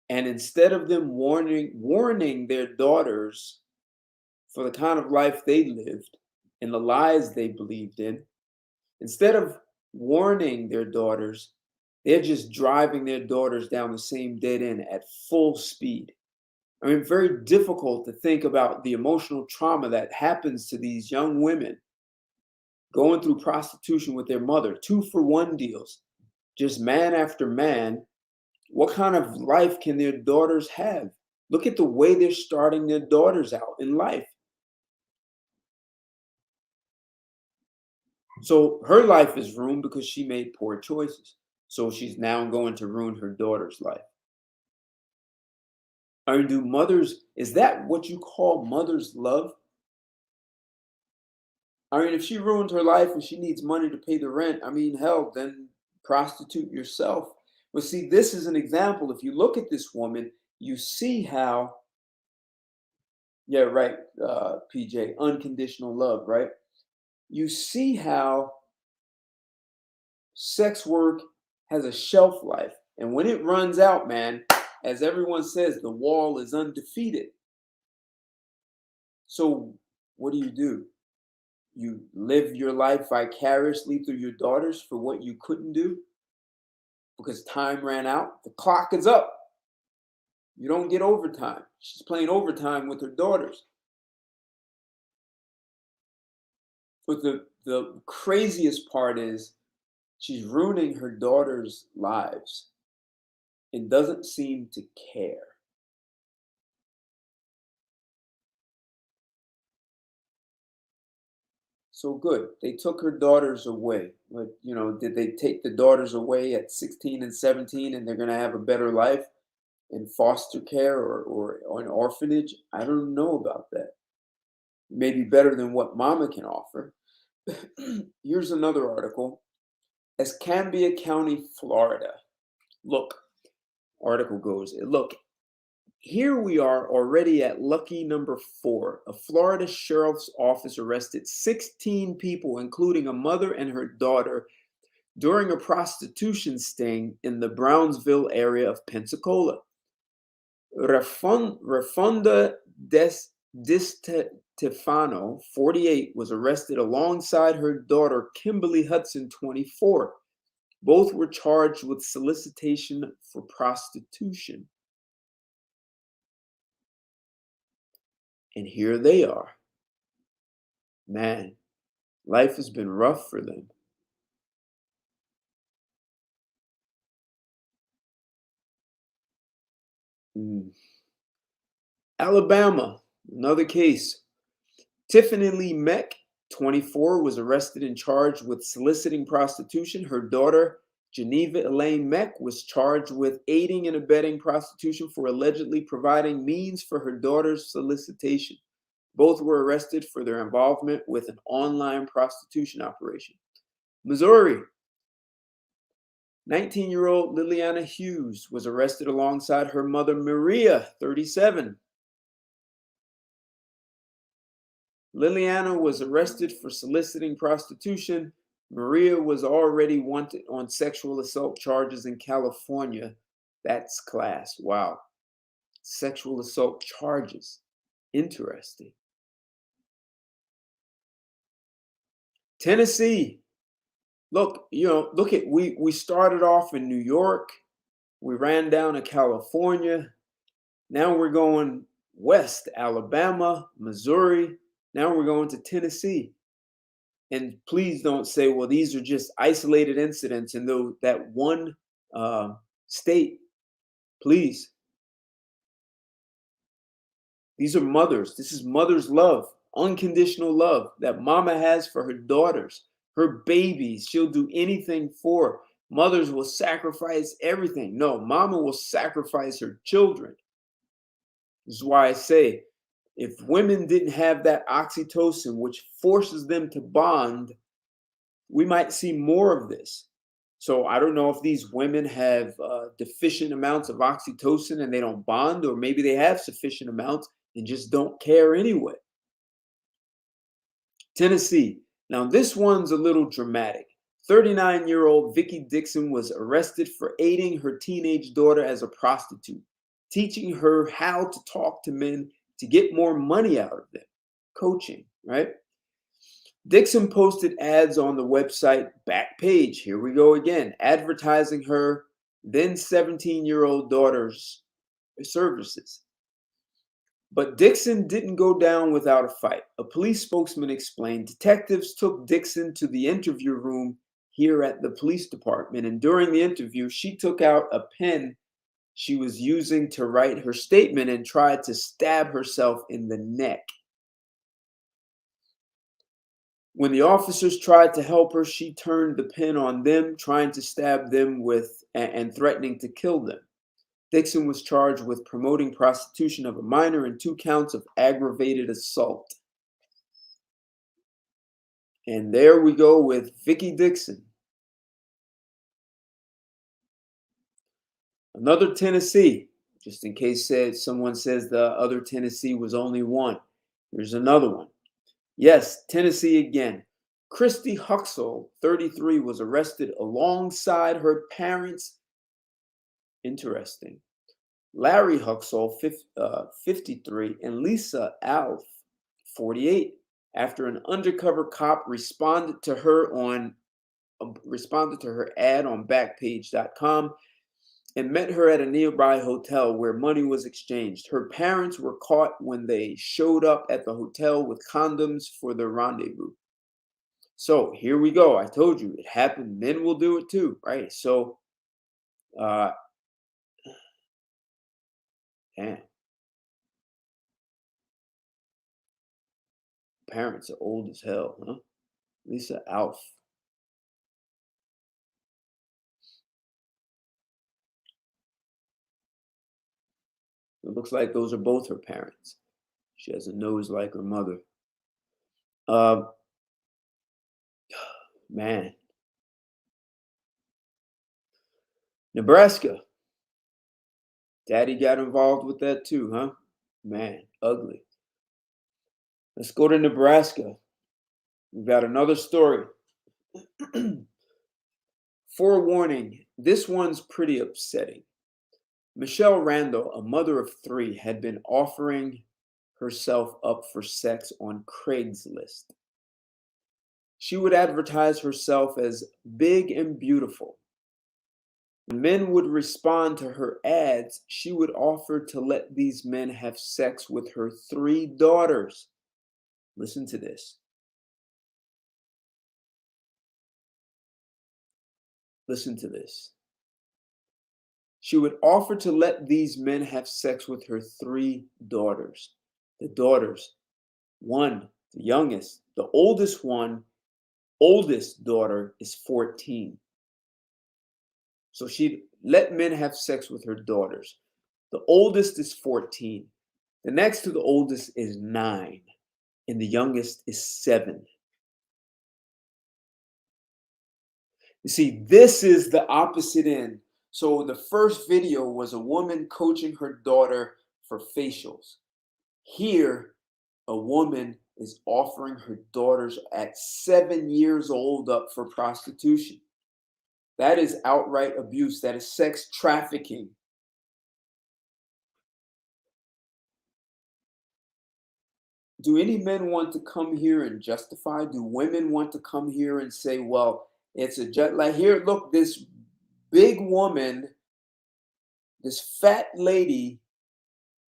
And instead of them warning their daughters for the kind of life they lived and the lies they believed in, instead of warning their daughters, they're just driving their daughters down the same dead end at full speed. I mean, very difficult to think about the emotional trauma that happens to these young women going through prostitution with their mother, 2-for-1 deals, just man after man. What kind of life can their daughters have? Look at the way they're starting their daughters out in life. So her life is ruined because she made poor choices. So she's now going to ruin her daughter's life. I mean, is that what you call mother's love? I mean, if she ruined her life and she needs money to pay the rent, I mean, hell, then prostitute yourself. But see, this is an example. If you look at this woman, you see how, yeah, right, PJ, unconditional love, right? You see how sex work has a shelf life. And when it runs out, man, as everyone says, the wall is undefeated. So what do? You live your life vicariously through your daughters for what you couldn't do because time ran out. The clock is up. You don't get overtime. She's playing overtime with her daughters. But the craziest part is she's ruining her daughters' lives and doesn't seem to care. So good. They took her daughters away. But, you know, did they take the daughters away at 16 and 17 and they're going to have a better life in foster care or an orphanage? I don't know about that. Maybe better than what mama can offer. Here's another article. Escambia County, Florida. Look, article goes, look, here we are already at lucky number 4. A Florida sheriff's office arrested 16 people, including a mother and her daughter, during a prostitution sting in the Brownsville area of Pensacola. Refunda Stefano, 48, was arrested alongside her daughter, Kimberly Hudson, 24. Both were charged with solicitation for prostitution. And here they are. Man, life has been rough for them. Alabama, another case. Tiffany Lee Meck, 24, was arrested and charged with soliciting prostitution. Her daughter, Geneva Elaine Meck, was charged with aiding and abetting prostitution for allegedly providing means for her daughter's solicitation. Both were arrested for their involvement with an online prostitution operation. Missouri, 19-year-old Liliana Hughes was arrested alongside her mother, Maria, 37. Liliana was arrested for soliciting prostitution. Maria was already wanted on sexual assault charges in California. That's class. Wow. Sexual assault charges. Interesting. Tennessee. Look, we started off in New York. We ran down to California. Now we're going west, Alabama, Missouri. Now we're going to Tennessee. And please don't say, well, these are just isolated incidents in that one state. Please. These are mothers. This is mother's love, unconditional love that mama has for her daughters, her babies. She'll do anything for. Mothers will sacrifice everything. No, mama will sacrifice her children. This is why I say, if women didn't have that oxytocin, which forces them to bond, we might see more of this. So I don't know if these women have deficient amounts of oxytocin and they don't bond, or maybe they have sufficient amounts and just don't care anyway. Tennessee. Now this one's a little dramatic. 39-year-old Vicki Dixon was arrested for aiding her teenage daughter as a prostitute, teaching her how to talk to men to get more money out of them. Coaching, right? Dixon posted ads on the website Backpage. Here we go again, advertising her then 17-year-old daughter's services. But Dixon didn't go down without a fight. A police spokesman explained detectives took Dixon to the interview room here at the police department, and during the interview, she took out a pen she was using to write her statement and tried to stab herself in the neck. When the officers tried to help her, she turned the pen on them, trying to stab them and threatening to kill them. Dixon was charged with promoting prostitution of a minor and 2 counts of aggravated assault. And there we go with Vicki Dixon. Another Tennessee, just in case someone says the other Tennessee was only one. Here's another one. Yes, Tennessee again. Christy Huxell, 33, was arrested alongside her parents. Interesting. Larry Huxell, 53, and Lisa Alf, 48, after an undercover cop responded to her ad on Backpage.com and met her at a nearby hotel where money was exchanged. Her parents were caught when they showed up at the hotel with condoms for their rendezvous. So here we go. I told you it happened. Men will do it too, right? So, damn. Parents are old as hell, huh? Lisa Alf. It looks like those are both her parents. She has a nose like her mother. Man. Nebraska. Daddy got involved with that too, huh? Man, ugly. Let's go to Nebraska. We've got another story. Forewarning, this one's pretty upsetting. Michelle Randall, a mother of 3, had been offering herself up for sex on Craigslist. She would advertise herself as big and beautiful. When men would respond to her ads, she would offer to let these men have sex with her 3 daughters. Listen to this. Listen to this. She would offer to let these men have sex with her 3 daughters. The daughters, one, the youngest, the oldest daughter is 14. So she'd let men have sex with her daughters. The oldest is 14. The next to the oldest is 9. And the youngest is 7. You see, this is the opposite end. So the first video was a woman coaching her daughter for facials. Here, a woman is offering her daughters at 7 years old up for prostitution. That is outright abuse. That is sex trafficking. Do any men want to come here and justify? Do women want to come here and say, well, it's a jet like here, look, this big woman, this fat lady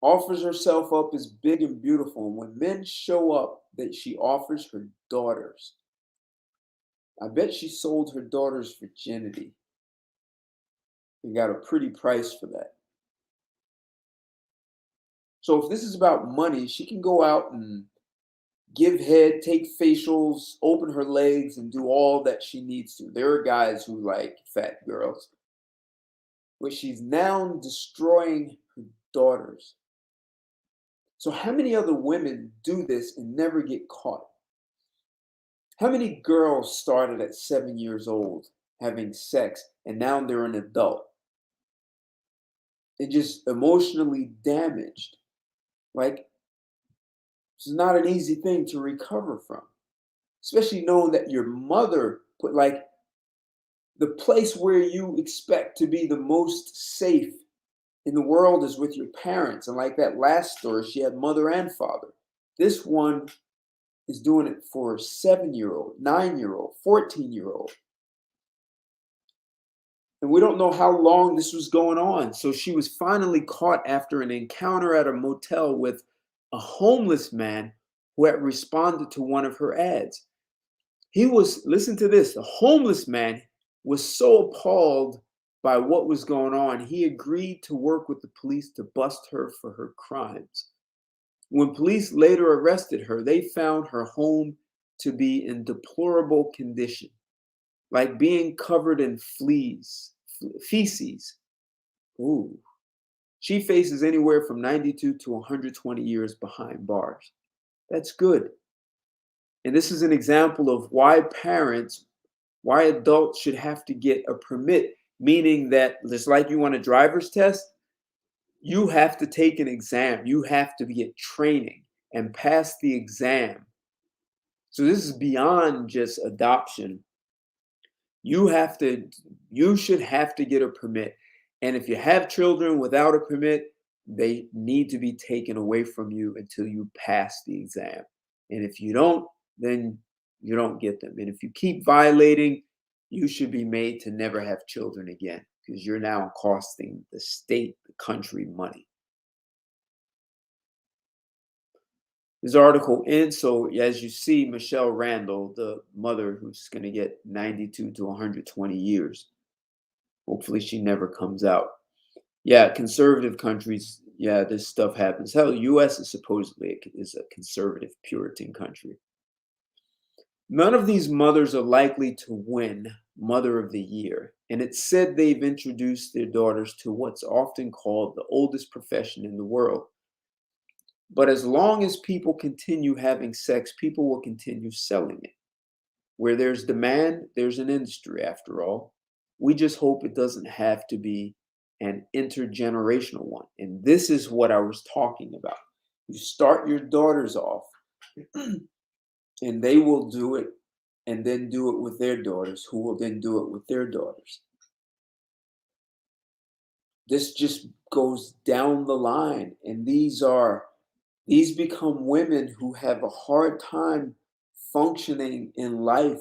offers herself up as big and beautiful. And when men show up, that she offers her daughters. I bet she sold her daughter's virginity and got a pretty price for that. So if this is about money, she can go out and give head, take facials, open her legs, and do all that she needs to. There are guys who like fat girls. But she's now destroying her daughters. So how many other women do this and never get caught? How many girls started at 7 years old having sex and now they're an adult? They're just emotionally damaged. Like, it's not an easy thing to recover from, especially knowing that your mother put, like, the place where you expect to be the most safe in the world is with your parents. And like that last story, she had mother and father. This one is doing it for a 7-year-old, 9-year-old, 14-year-old. And we don't know how long this was going on. So she was finally caught after an encounter at a motel with a homeless man who had responded to one of her ads. He was, listen to this, the homeless man was so appalled by what was going on, he agreed to work with the police to bust her for her crimes. When police later arrested her, they found her home to be in deplorable condition, like being covered in feces. Ooh. She faces anywhere from 92 to 120 years behind bars. That's good. And this is an example of why adults should have to get a permit, meaning that just like you want a driver's test, you have to take an exam. You have to get training and pass the exam. So this is beyond just adoption. You should have to get a permit. And if you have children without a permit, they need to be taken away from you until you pass the exam. And if you don't, then you don't get them. And if you keep violating, you should be made to never have children again, because you're now costing the state, the country, money. This article ends, so as you see, Michelle Randall, the mother who's going to get 92 to 120 years. Hopefully she never comes out. Yeah, conservative countries, yeah, this stuff happens. Hell, the U.S. is supposedly a conservative Puritan country. None of these mothers are likely to win Mother of the Year, and it's said they've introduced their daughters to what's often called the oldest profession in the world. But as long as people continue having sex, people will continue selling it. Where there's demand, there's an industry after all. We just hope it doesn't have to be an intergenerational one. And this is what I was talking about. You start your daughters off, and they will do it, and then do it with their daughters, who will then do it with their daughters. This just goes down the line, and these become women who have a hard time functioning in life,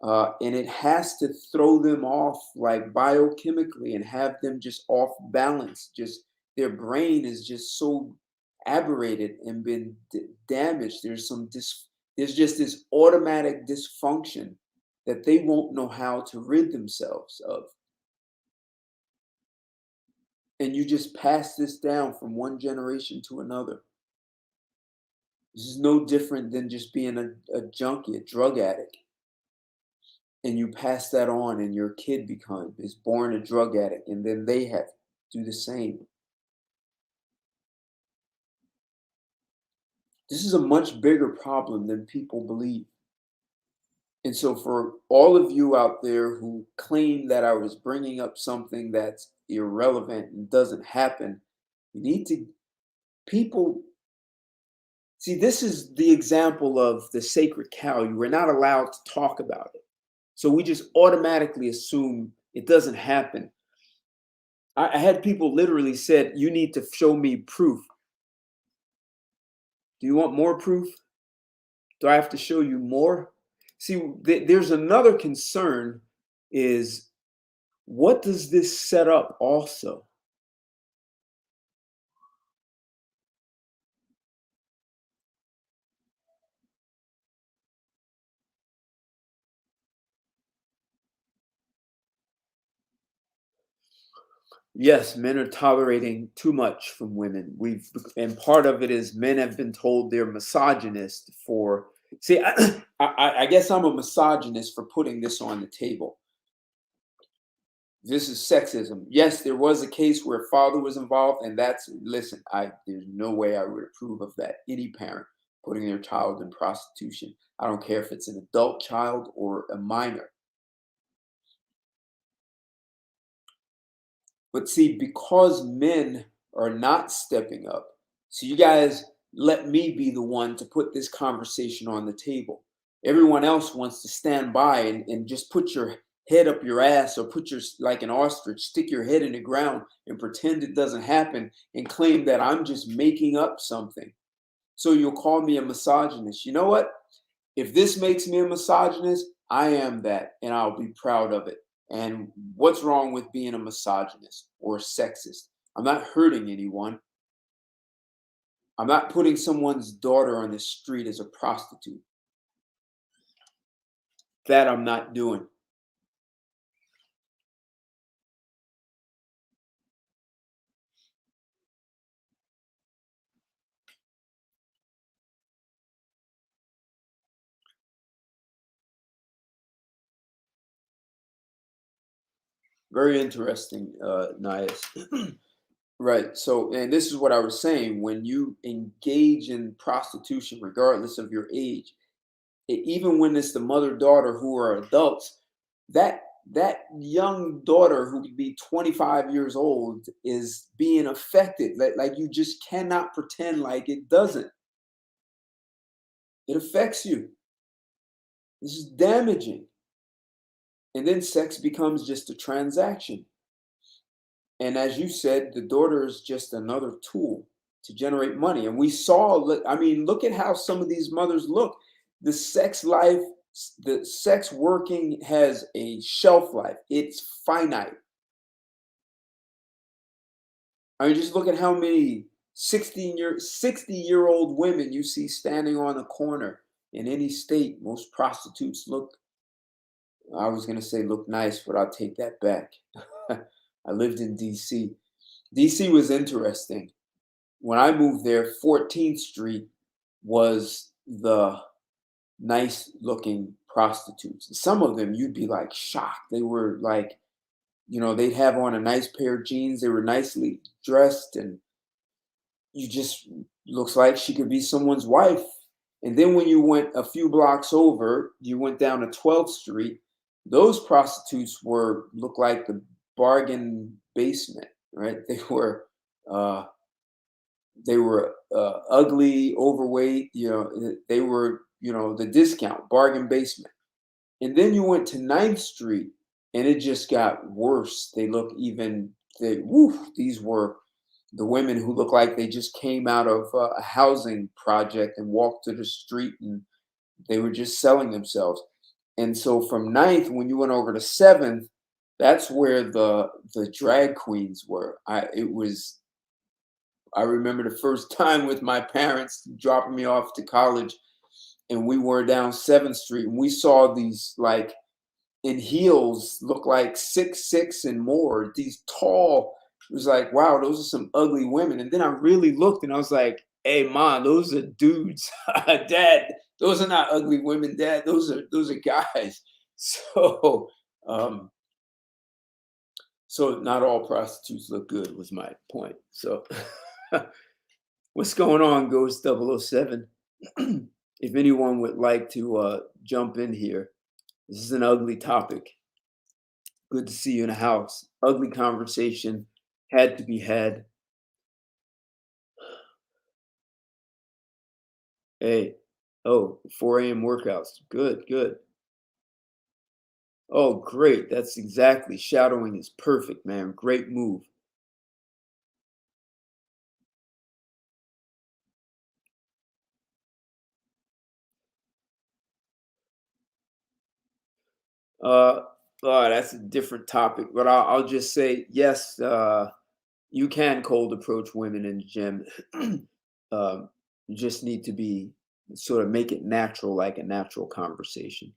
and it has to throw them off like biochemically and have them just off balance. Just their brain is just so aberrated and been damaged. There's just this automatic dysfunction that they won't know how to rid themselves of. And you just pass this down from one generation to another. This is no different than just being a junkie, a drug addict. And you pass that on, and your kid is born a drug addict, and then they have to do the same. This is a much bigger problem than people believe. And so for all of you out there who claim that I was bringing up something that's irrelevant and doesn't happen, people, see, this is the example of the sacred cow. You were not allowed to talk about it. So we just automatically assume it doesn't happen. I had people literally said, you need to show me proof. Do you want more proof? Do I have to show you more? See, there's another concern is, what does this set up also? Yes, men are tolerating too much from women. And part of it is men have been told they're misogynist for. See, I guess I'm a misogynist for putting this on the table. This is sexism. Yes, there was a case where father was involved, and there's no way I would approve of that. Any parent putting their child in prostitution. I don't care if it's an adult child or a minor. But see, because men are not stepping up, so you guys let me be the one to put this conversation on the table. Everyone else wants to stand by and just put your head up your ass, or like an ostrich, stick your head in the ground and pretend it doesn't happen and claim that I'm just making up something. So you'll call me a misogynist. You know what? If this makes me a misogynist, I am that, and I'll be proud of it. And what's wrong with being a misogynist or a sexist? I'm not hurting anyone. I'm not putting someone's daughter on the street as a prostitute. That I'm not doing. Very interesting, Nias. Right. So, and this is what I was saying. When you engage in prostitution, regardless of your age, even when it's the mother-daughter who are adults, that young daughter who could be 25 years old is being affected. Like you just cannot pretend like it doesn't. It affects you. This is damaging. And then sex becomes just a transaction. And as you said, the daughter is just another tool to generate money. And we saw, look at how some of these mothers look. The sex life, the sex working has a shelf life. It's finite. I mean, just look at how many 60-year-old women you see standing on a corner in any state. Most prostitutes I was going to say look nice, but I'll take that back. I lived in DC. DC was interesting. When I moved there, 14th Street was the nice looking prostitutes. Some of them you'd be like shocked. They were like, they'd have on a nice pair of jeans. They were nicely dressed, and you just looks like she could be someone's wife. And then when you went a few blocks over, you went down to 12th Street. Those prostitutes looked like the bargain basement, right? They were ugly, overweight. They were the discount bargain basement. And then you went to 9th Street, and it just got worse. These were the women who looked like they just came out of a housing project and walked to the street, and they were just selling themselves. And so from 9th, when you went over to 7th, that's where the drag queens were. I remember the first time with my parents dropping me off to college, and we were down 7th Street, and we saw these like in heels, look like 6'6" and more, these tall. It was like, wow, those are some ugly women. And then I really looked, and I was like, hey, Mom, those are dudes. Dad, those are not ugly women, Dad. Those are guys. So not all prostitutes look good was my point. So what's going on, Ghost 007? If anyone would like to jump in here, this is an ugly topic. Good to see you in the house. Ugly conversation had to be had. Hey, 4 a.m. workouts. Good. Oh, great. That's exactly. Shadowing is perfect, man. Great move. That's a different topic, but I'll just say, yes, you can cold approach women in the gym. You just need to sort of make it natural, like a natural conversation.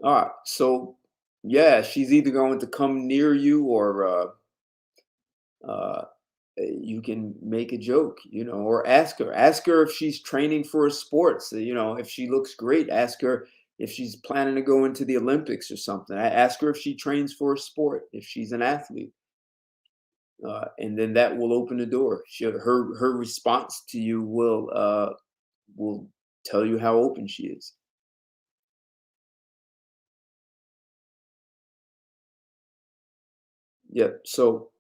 All right. So, yeah, she's either going to come near you, or you can make a joke, or ask her if she's training for a sport. So, if she looks great, ask her if she's planning to go into the Olympics or something. I ask her if she trains for a sport, if she's an athlete. And then that will open the door. Her response to you will tell you how open she is. Yep. So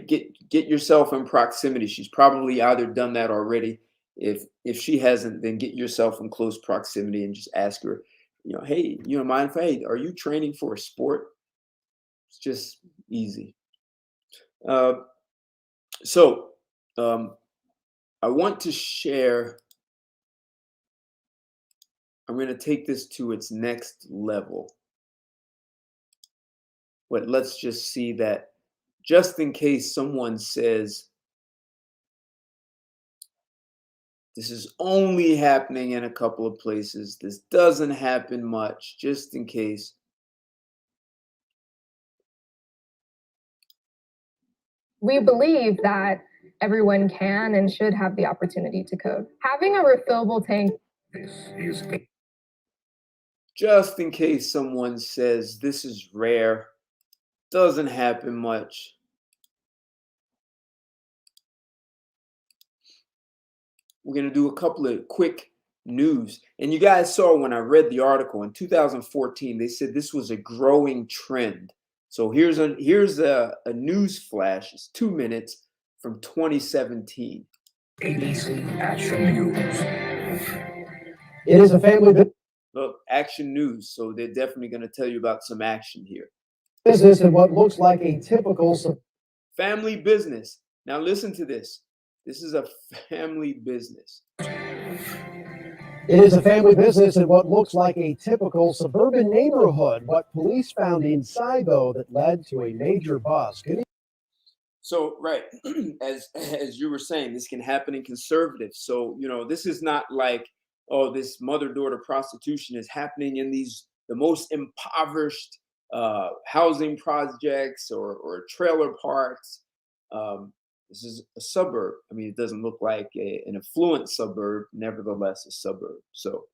get yourself in proximity. She's probably either done that already. If she hasn't, then get yourself in close proximity and just ask her, hey, mind if are you training for a sport? It's just easy. So I want to share. I'm going to take this to its next level. But let's just see that, just in case someone says this is only happening in a couple of places, this doesn't happen much, just in case. We believe that everyone can and should have the opportunity to code. Having a refillable tank. Just in case someone says this is rare, doesn't happen much. We're going to do a couple of quick news. And you guys saw when I read the article in 2014, they said this was a growing trend. So here's a news flash. It's 2 minutes from 2017. ABC Action News. It is a family Look, action news. So they're definitely going to tell you about some action here. business in what looks like a typical family business. Now listen to this. This is a family business. It is a family business in what looks like a typical suburban neighborhood. What police found inside, though, that led to a major bust. So, right, as you were saying, this can happen in conservative. So, this is not like, this mother-daughter prostitution is happening in the most This is a suburb. I mean, it doesn't look like an affluent suburb, nevertheless a suburb. So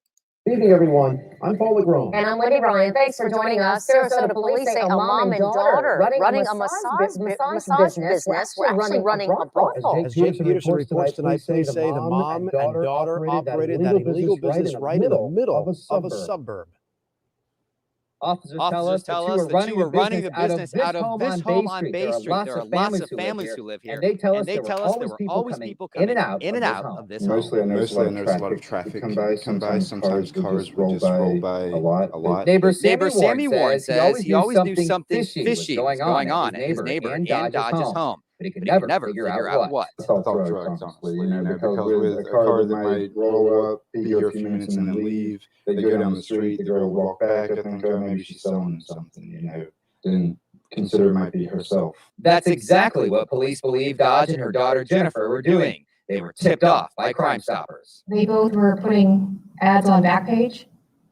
Good evening, everyone. I'm Paul LeGrone. And I'm Wendy Ryan. Thanks for joining us. Sarasota police say a mom and daughter running a massage business were actually running a brothel. As Jake Peterson reports tonight, police say the mom and daughter operated that illegal business right in the middle of a suburb. Officers tell us that you were running the business out of this home on Bay Street. There are lots of families who live here, and they tell us there were always people coming in and out of this home. Mostly I noticed a lot of traffic come by. Sometimes cars would just roll by a lot. Neighbor Sammy Warren says he always knew something fishy was going on at his neighbor in Dodge's home, but he could never figure out what. I thought drugs, honestly, because with a car that might roll up, be here a few minutes and then leave, they go down the street, the girl walk back, I think, oh, maybe she's selling something, didn't consider it might be herself. That's exactly what police believe Dodge and her daughter Jennifer were doing. They were tipped off by Crime Stoppers. They both were putting ads on Backpage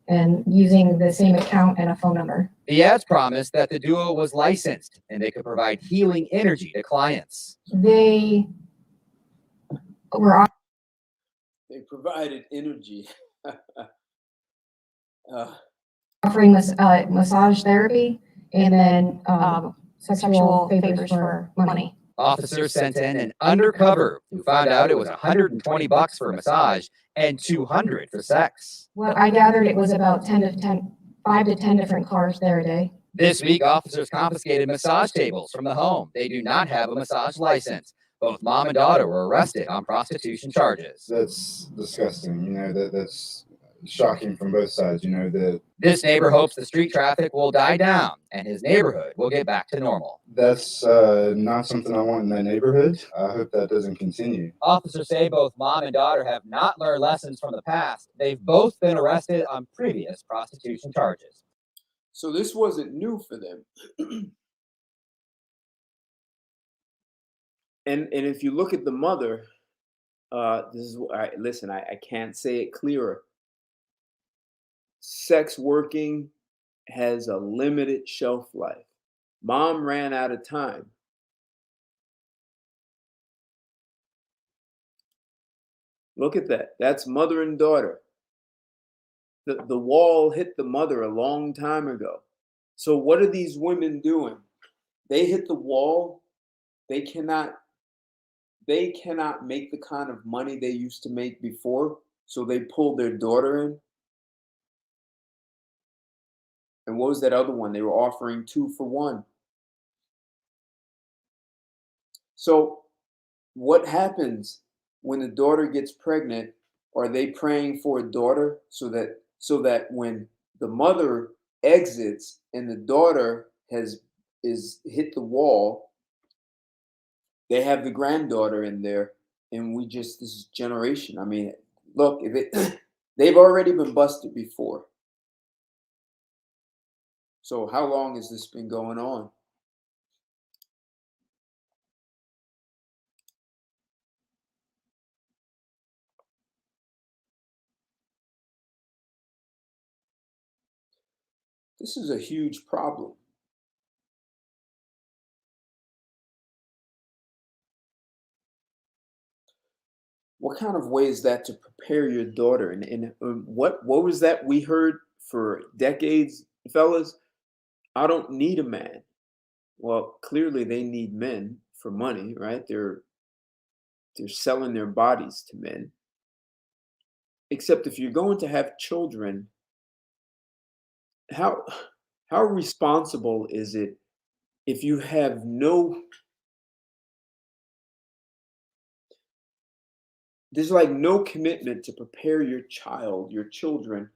and using the same account and a phone number. The ads promised that the duo was licensed and they could provide healing energy to clients. They provided energy. offering massage therapy and then sexual favors for money. Officers sent in an undercover who found out it was $120 for a massage and $200 for sex. What I gathered, it was about 5 to 10 different cars there a day. This week, officers confiscated massage tables from the home. They do not have a massage license. Both mom and daughter were arrested on prostitution charges. That's disgusting. That's shocking from both sides. This neighbor hopes the street traffic will die down and his neighborhood will get back to normal. That's not something I want in that neighborhood. I hope that doesn't continue. Officers say both mom and daughter have not learned lessons from the past. They've both been arrested on previous prostitution charges. So this wasn't new for them. And if you look at the mother, this is listen. I can't say it clearer. Sex working has a limited shelf life. Mom ran out of time. Look at that. That's mother and daughter. The wall hit the mother a long time ago. So what are these women doing? They hit the wall. They cannot make the kind of money they used to make before. So they pulled their daughter in. And what was that other one? They were offering 2 for 1. So what happens when the daughter gets pregnant? Are they praying for a daughter so that when the mother exits and the daughter is hit the wall, they have the granddaughter in there, and this is generation. I mean, look, they've already been busted before. So how long has this been going on? This is a huge problem. What kind of way is that to prepare your daughter? And what was that we heard for decades, fellas? I don't need a man. Well, clearly they need men for money, right? They're selling their bodies to men. Except if you're going to have children, how responsible is it if you have there's like no commitment to prepare your children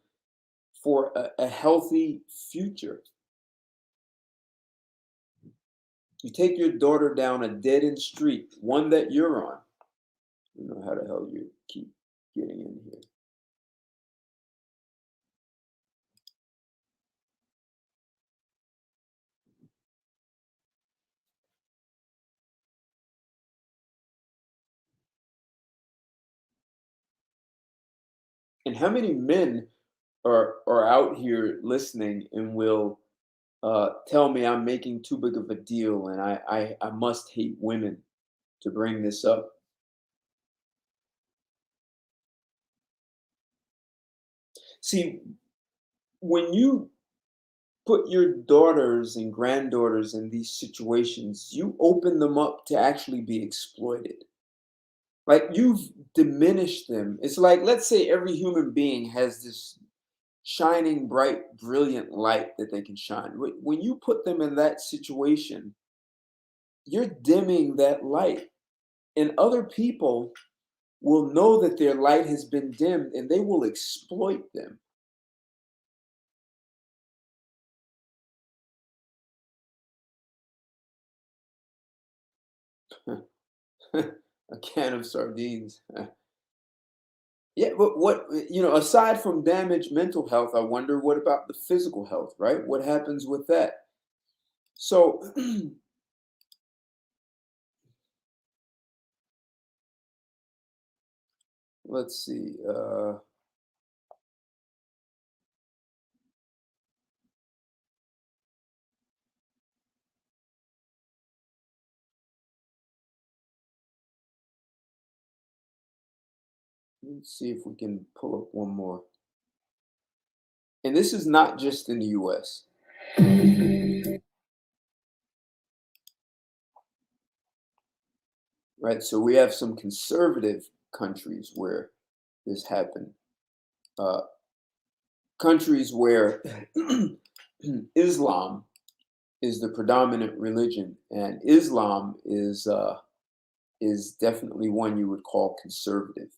for a healthy future? You take your daughter down a dead-end street, one that you're on. You know how the hell you keep getting in here. And how many men are out here listening and will tell me I'm making too big of a deal and I must hate women to bring this up. See, when you put your daughters and granddaughters in these situations, you open them up to actually be exploited. Like, you've diminished them. It's like, let's say every human being has this shining, bright, brilliant light that they can shine. When you put them in that situation, you're dimming that light. And other people will know that their light has been dimmed and they will exploit them. A can of sardines. Yeah, but what, aside from damaged mental health, I wonder what about the physical health, right? What happens with that? So, let's see. Let's see if we can pull up one more. And this is not just in the US. Right? So we have some conservative countries where this happened. Countries where Islam is the predominant religion, and Islam is definitely one you would call conservative.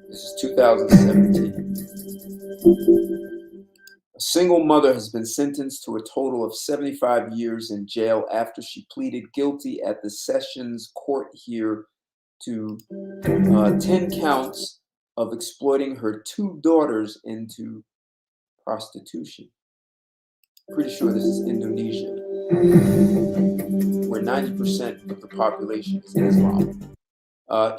This is 2017. A single mother has been sentenced to a total of 75 years in jail after she pleaded guilty at the Sessions Court here to 10 counts of exploiting her 2 daughters into prostitution. Pretty sure this is Indonesia, where 90% of the population is Islam.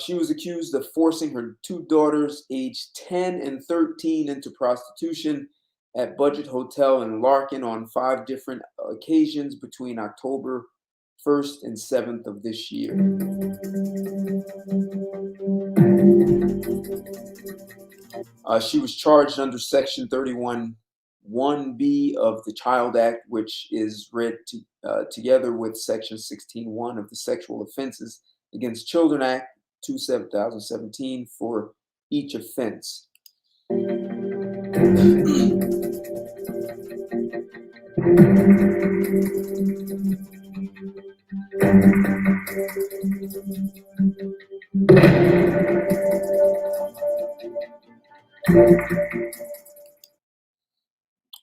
She was accused of forcing her 2 daughters, aged 10 and 13, into prostitution at Budget Hotel in Larkin on 5 different occasions between October 1st and 7th of this year. She was charged under Section 31(1)(b) of the Child Act, which is read together with Section 16(1) of the Sexual Offenses Against Children Act 2017 for each offense.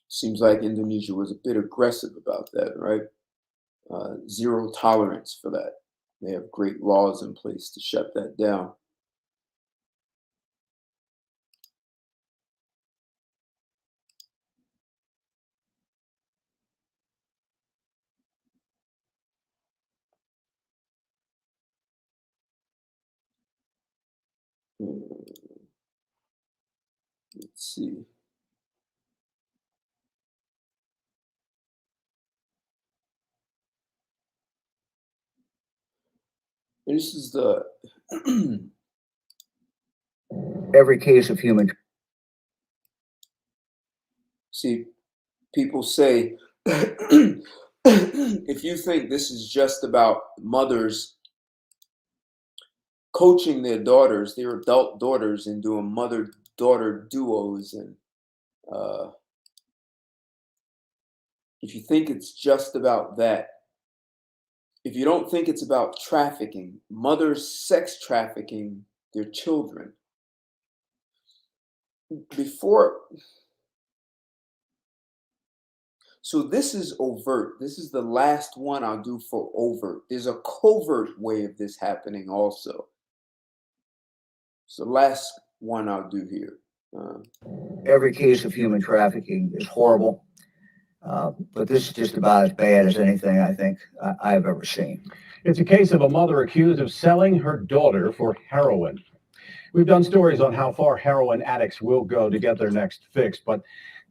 Seems like Indonesia was a bit aggressive about that, right? Zero tolerance for that. They have great laws in place to shut that down. Let's see. This is the every case of human. See, people say if you think this is just about mothers coaching their daughters, their adult daughters, and doing mother-daughter duos, and if you think it's just about that, if you don't think it's about trafficking, mothers sex trafficking their children, so this is overt. This is the last one I'll do for overt. There's a covert way of this happening also. So last one I'll do here. Every case of human trafficking is horrible, but this is just about as bad as anything I think I've ever seen. It's a case of a mother accused of selling her daughter for heroin. We've done stories on how far heroin addicts will go to get their next fix, but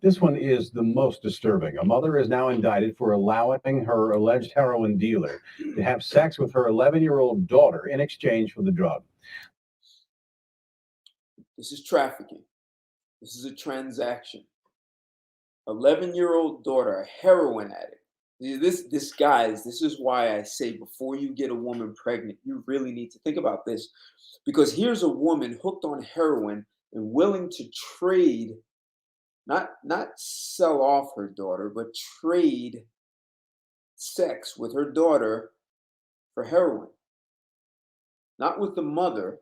This one is the most disturbing. A mother is now indicted for allowing her alleged heroin dealer to have sex with her 11-year-old daughter in exchange for the drug. This is trafficking. This is a transaction. 11-year-old daughter, a heroin addict. This is why I say before you get a woman pregnant, you really need to think about this. Because here's a woman hooked on heroin and willing to trade, not sell off her daughter, but trade sex with her daughter for heroin. Not with the mother,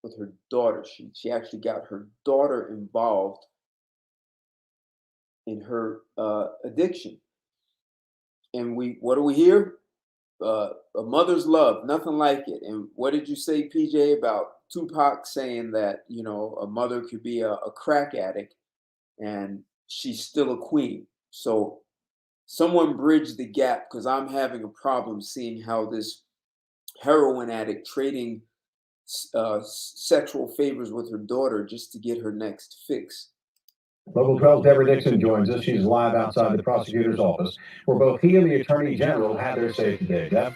with her daughter. She actually got her daughter involved in her addiction. And what do we hear? A mother's love, nothing like it. And what did you say, PJ, about Tupac saying that, a mother could be a crack addict and she's still a queen? So someone bridge the gap, because I'm having a problem seeing how this heroin addict trading sexual favors with her daughter just to get her next fix. Local 12 Deborah Dixon joins us. She's live outside the prosecutor's office, where both he and the attorney general had their say today. Deb?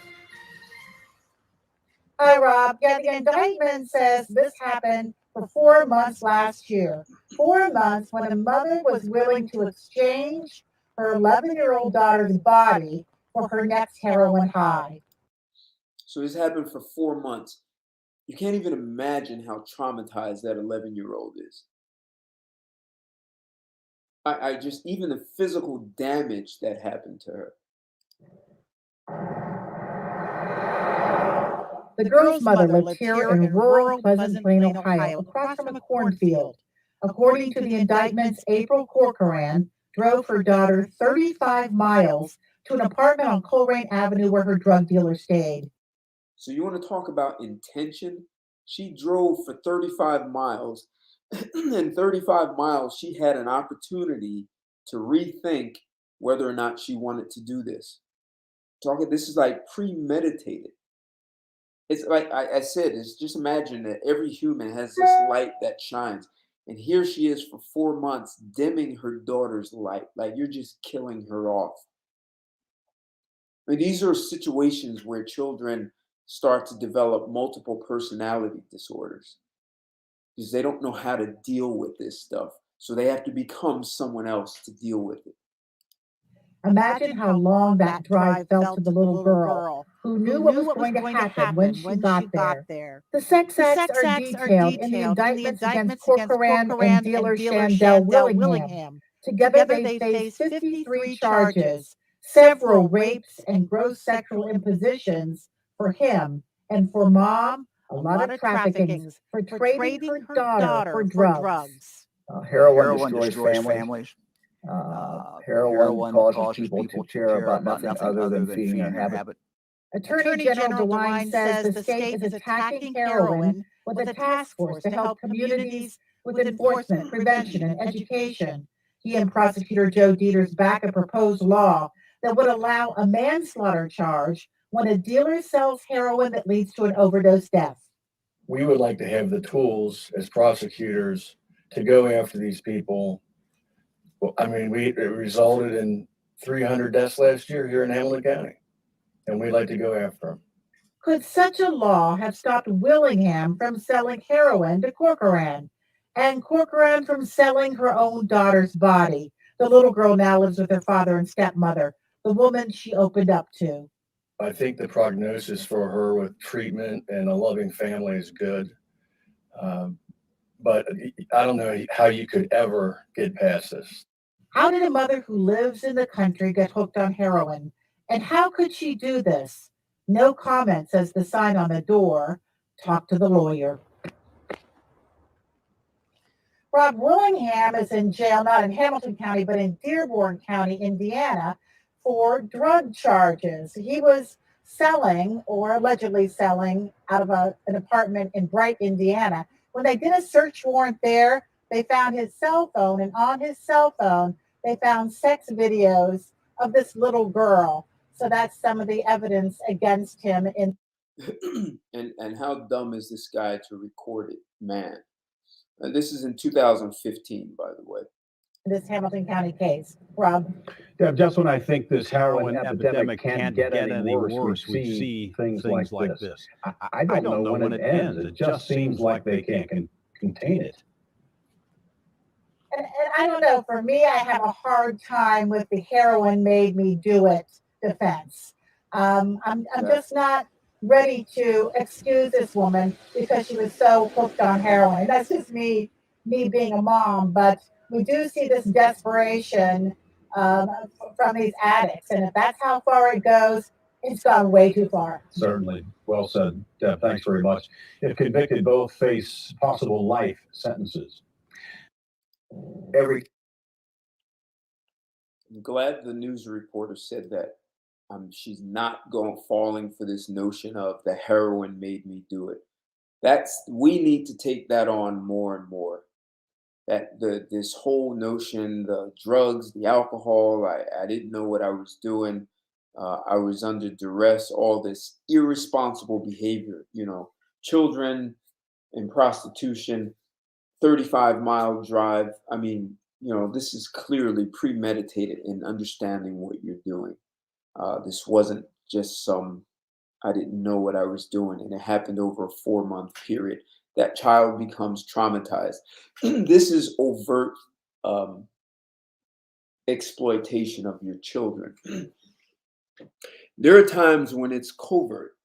Hi, Rob. Yeah, the indictment says this happened for 4 months last year. 4 months when a mother was willing to exchange her 11-year-old daughter's body for her next heroin high. So this happened for 4 months. You can't even imagine how traumatized that 11-year-old is. I just, even the physical damage that happened to her. The girl's mother lived here in rural Pleasant Plain, Ohio, across from a cornfield. According to the indictments, April Corcoran drove her daughter 35 miles to an apartment on Coleraine Avenue where her drug dealer stayed. So you want to talk about intention? She drove for 35 miles. In 35 miles, she had an opportunity to rethink whether or not she wanted to do this. This is like premeditated. It's like I said, it's just imagine that every human has this light that shines. And here she is for 4 months dimming her daughter's light. Like, you're just killing her off. I mean, these are situations where children start to develop multiple personality disorders because they don't know how to deal with this stuff. So they have to become someone else to deal with it. Imagine how long that drive felt to the little girl who knew what was going to happen when she got there. The sex acts are detailed in the indictments against Corcoran and dealer Shandell Willingham. Together they faced 53 charges, several rapes and gross sexual impositions for him, and for Mom, a lot of traffickings for trading her daughter for drugs. Heroin destroys families. Heroin causes people to care about nothing other than feeding their habit. Attorney General DeWine says the state is attacking heroin with a task force to help communities with enforcement, prevention, and education. He and Prosecutor Joe Dieters back a proposed law that would allow a manslaughter charge when a dealer sells heroin that leads to an overdose death. We would like to have the tools as prosecutors to go after these people. Well, I mean, it resulted in 300 deaths last year here in Hamilton County, and we'd like to go after them. Could such a law have stopped Willingham from selling heroin to Corcoran, and Corcoran from selling her own daughter's body? The little girl now lives with her father and stepmother, the woman she opened up to. I think the prognosis for her with treatment and a loving family is good. But I don't know how you could ever get past this. How did a mother who lives in the country get hooked on heroin? And how could she do this? No comment, says the sign on the door. Talk to the lawyer. Rob Willingham is in jail, not in Hamilton County, but in Dearborn County, Indiana, for drug charges. He was selling, or allegedly selling, out of an apartment in Bright, Indiana. When they did a search warrant there, they found his cell phone, and on his cell phone, they found sex videos of this little girl. So that's some of the evidence against him. And how dumb is this guy to record it, man? This is in 2015, by the way. this Hamilton County case. Rob? Deb, just when I think this heroin epidemic can't get any worse, we see things like this. I don't know when it ends. It just seems like they can't contain it. And I don't know, for me, I have a hard time with the heroin made me do it defense. I'm just not ready to excuse this woman because she was so hooked on heroin. That's just me being a mom, but we do see this desperation from these addicts. And if that's how far it goes, it's gone way too far. Certainly. Well said, Deb. Thanks very much. If convicted, both face possible life sentences. I'm glad the news reporter said that she's not falling for this notion of the heroin made me do it. We need to take that on more and more. That this whole notion, the drugs, the alcohol, I didn't know what I was doing. I was under duress, all this irresponsible behavior, children in prostitution, 35-mile drive. I mean, this is clearly premeditated in understanding what you're doing. This wasn't just I didn't know what I was doing, and it happened over a 4-month period. That child becomes traumatized. This is overt exploitation of your children. There are times when it's covert.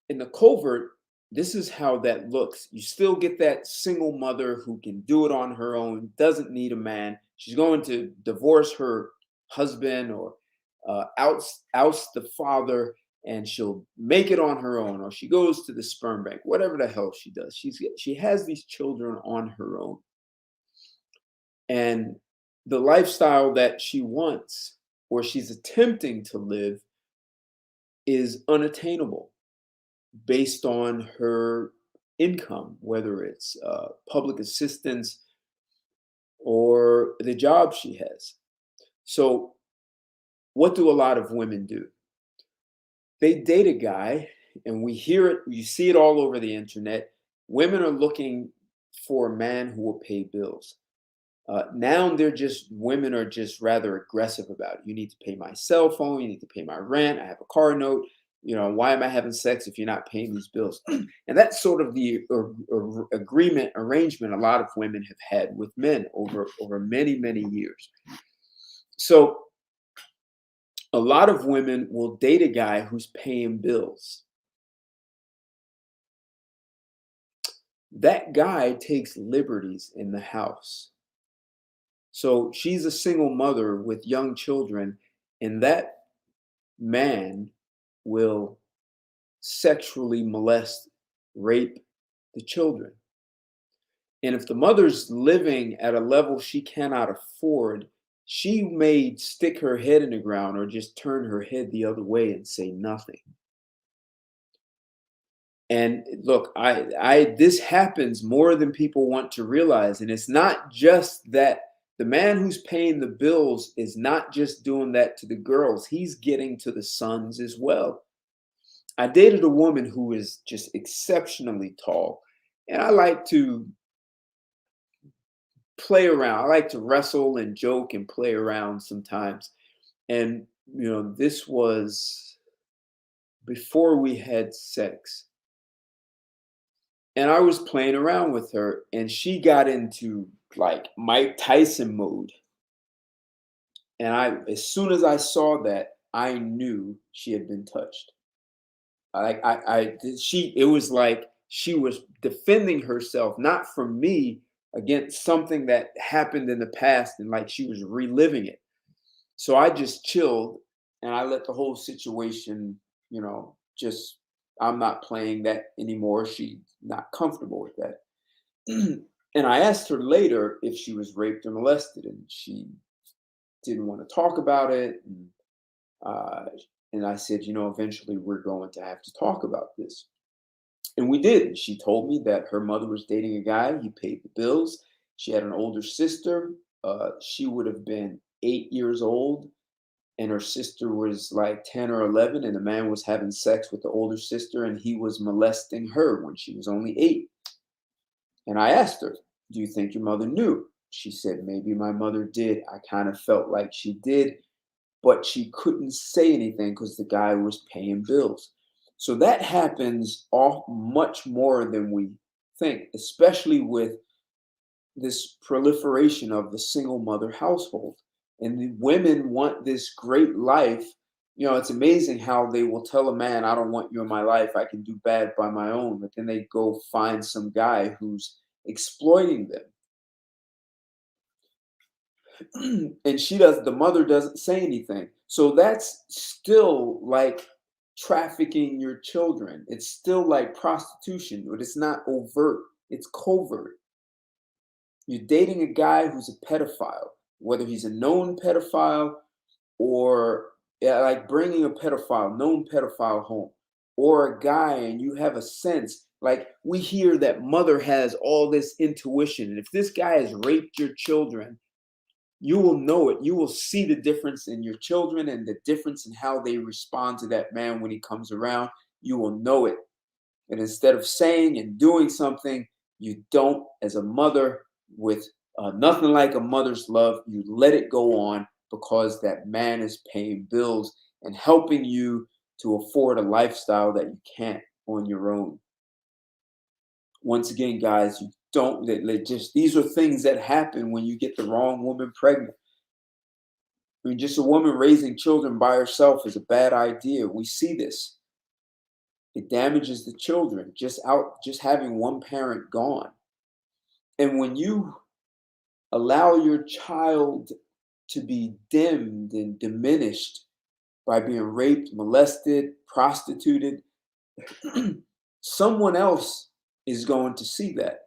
In the covert, this is how that looks. You still get that single mother who can do it on her own, doesn't need a man. She's going to divorce her husband or oust the father, and she'll make it on her own, or she goes to the sperm bank, whatever the hell she does. She has these children on her own. And the lifestyle that she wants, or she's attempting to live, is unattainable based on her income, whether it's public assistance or the job she has. So what do a lot of women do? They date a guy, and we hear it, you see it all over the internet. Women are looking for a man who will pay bills. Now women are just rather aggressive about it. You need to pay my cell phone, you need to pay my rent, I have a car note, why am I having sex if you're not paying these bills? And that's sort of the arrangement a lot of women have had with men over many, many years. So a lot of women will date a guy who's paying bills. That guy takes liberties in the house. So she's a single mother with young children, and that man will sexually molest, rape the children. And if the mother's living at a level she cannot afford, she may stick her head in the ground or just turn her head the other way and say nothing. And look, this happens more than people want to realize. And it's not just that the man who's paying the bills is not just doing that to the girls. He's getting to the sons as well. I dated a woman who is just exceptionally tall, and I like to play around. I like to wrestle and joke and play around sometimes. And, this was before we had sex. And I was playing around with her, and she got into like Mike Tyson mode. And as soon as I saw that, I knew she had been touched. It was like she was defending herself, not from me, against something that happened in the past, and like she was reliving it. So I just chilled, and I let the whole situation, I'm not playing that anymore. She's not comfortable with that. And I asked her later if she was raped or molested, and she didn't want to talk about it. And I said, eventually we're going to have to talk about this. And we did. She told me that her mother was dating a guy. He paid the bills. She had an older sister. She would have been 8 years old, and her sister was like 10 or 11, and the man was having sex with the older sister, and he was molesting her when she was only 8. And I asked her, do you think your mother knew? she said, maybe my mother did. I kind of felt like she did, but she couldn't say anything because the guy was paying bills. So that happens much more than we think, especially with this proliferation of the single mother household. And the women want this great life. You know, it's amazing how they will tell a man, I don't want you in my life. I can do bad by my own. But then they go find some guy who's exploiting them. And the mother doesn't say anything. So that's still like trafficking your children. It's still like prostitution, but it's not overt, it's covert. You're dating a guy who's a pedophile, whether he's a known pedophile or like bringing a known pedophile home, or a guy, and you have a sense, like we hear that mother has all this intuition. And if this guy has raped your children, you will know it. You will see the difference in your children and the difference in how they respond to that man when he comes around. You will know it. And instead of saying and doing something, you don't, as a mother, with nothing like a mother's love, you let it go on because that man is paying bills and helping you to afford a lifestyle that you can't on your own. Once again, guys, you don't, these are things that happen when you get the wrong woman pregnant. I mean, just a woman raising children by herself is a bad idea. We see this. It damages the children, just having one parent gone. And when you allow your child to be dimmed and diminished by being raped, molested, prostituted, someone else is going to see that.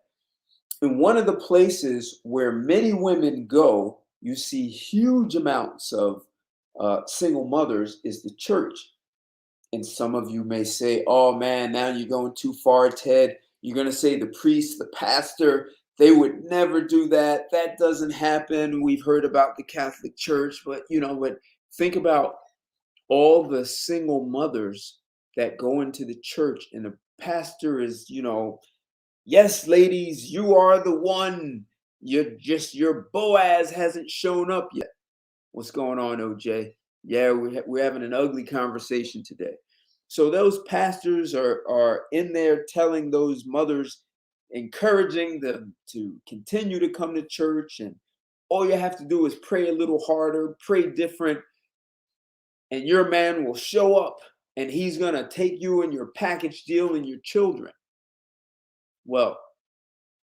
And one of the places where many women go, you see huge amounts of single mothers, is the church. And some of you may say, oh man, now you're going too far, Ted. You're going to say the priest, the pastor, they would never do that. That doesn't happen. We've heard about the Catholic Church, but think about all the single mothers that go into the church, and the pastor is, yes, ladies, you are the one. Your Boaz hasn't shown up yet. What's going on, OJ? Yeah, we're having an ugly conversation today. So those pastors are in there telling those mothers, encouraging them to continue to come to church, and all you have to do is pray a little harder, pray different, and your man will show up, and he's going to take you and your package deal and your children. Well,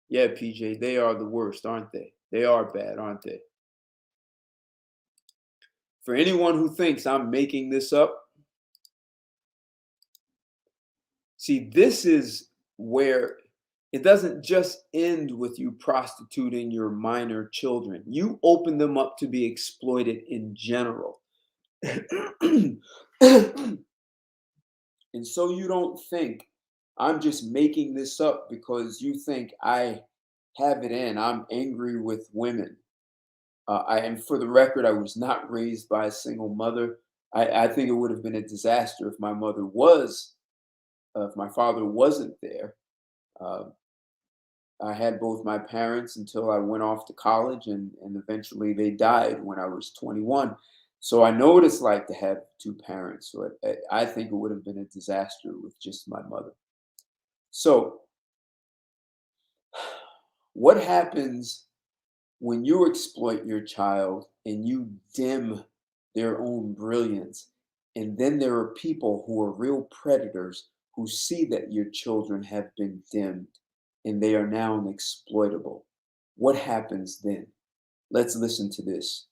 yeah, PJ, they are the worst, aren't they? They are bad, aren't they? For anyone who thinks I'm making this up, see, this is where it doesn't just end with you prostituting your minor children. You open them up to be exploited in general. And so you don't think I'm just making this up because you think I have it in. I'm angry with women. And for the record, I was not raised by a single mother. I think it would have been a disaster if my father wasn't there. I had both my parents until I went off to college, and eventually they died when I was 21. So I know what it's like to have two parents. So I think it would have been a disaster with just my mother. So what happens when you exploit your child and you dim their own brilliance? And then there are people who are real predators who see that your children have been dimmed and they are now exploitable. What happens then? Let's listen to this.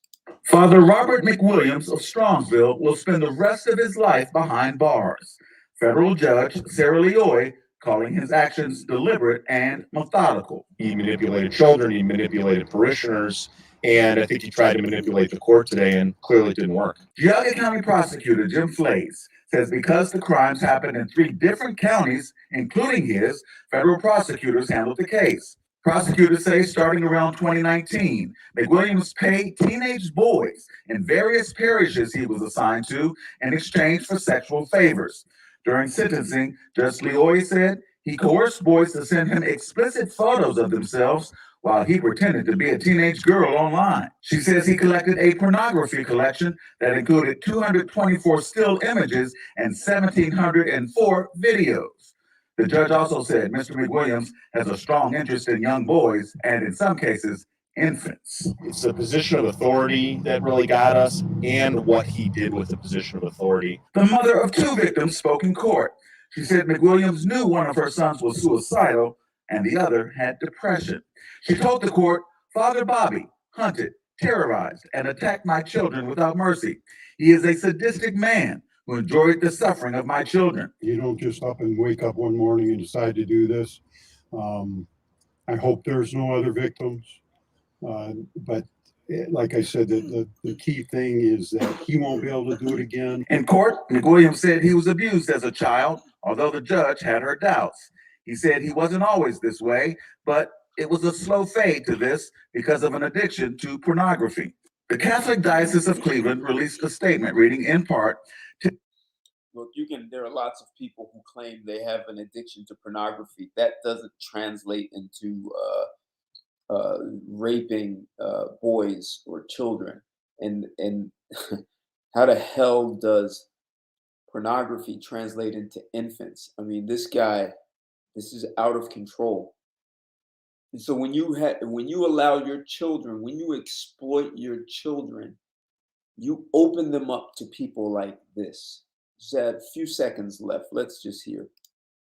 Father Robert McWilliams of Strongsville will spend the rest of his life behind bars. Federal Judge Sarah Leoy calling his actions deliberate and methodical. He manipulated children, he manipulated parishioners, and I think he tried to manipulate the court today, and clearly it didn't work. Geauga County Prosecutor Jim Flays says because the crimes happened in 3 different counties, including his, federal prosecutors handled the case. Prosecutors say starting around 2019, McWilliams paid teenage boys in various parishes he was assigned to in exchange for sexual favors. During sentencing, Judge Leoy said he coerced boys to send him explicit photos of themselves while he pretended to be a teenage girl online. She says he collected a pornography collection that included 224 still images and 1,704 videos. The judge also said Mr. McWilliams has a strong interest in young boys and, in some cases, infants. It's the position of authority that really got us and what he did with the position of authority. The mother of two victims spoke in court. She said McWilliams knew one of her sons was suicidal and the other had depression. She told the court, Father Bobby hunted, terrorized, and attacked my children without mercy. He is a sadistic man who enjoyed the suffering of my children. You don't just up and wake up one morning and decide to do this. I hope there's no other victims. But like I said, the key thing is that he won't be able to do it again. In court, McWilliams said he was abused as a child, although the judge had her doubts. He said he wasn't always this way, but it was a slow fade to this because of an addiction to pornography. The Catholic Diocese of Cleveland released a statement reading in part, look, there are lots of people who claim they have an addiction to pornography. That doesn't translate into raping boys or children. And how the hell does pornography translate into infants? I mean, this is out of control. And so when you allow your children, when you exploit your children, you open them up to people like this. Just a few seconds left. Let's just hear.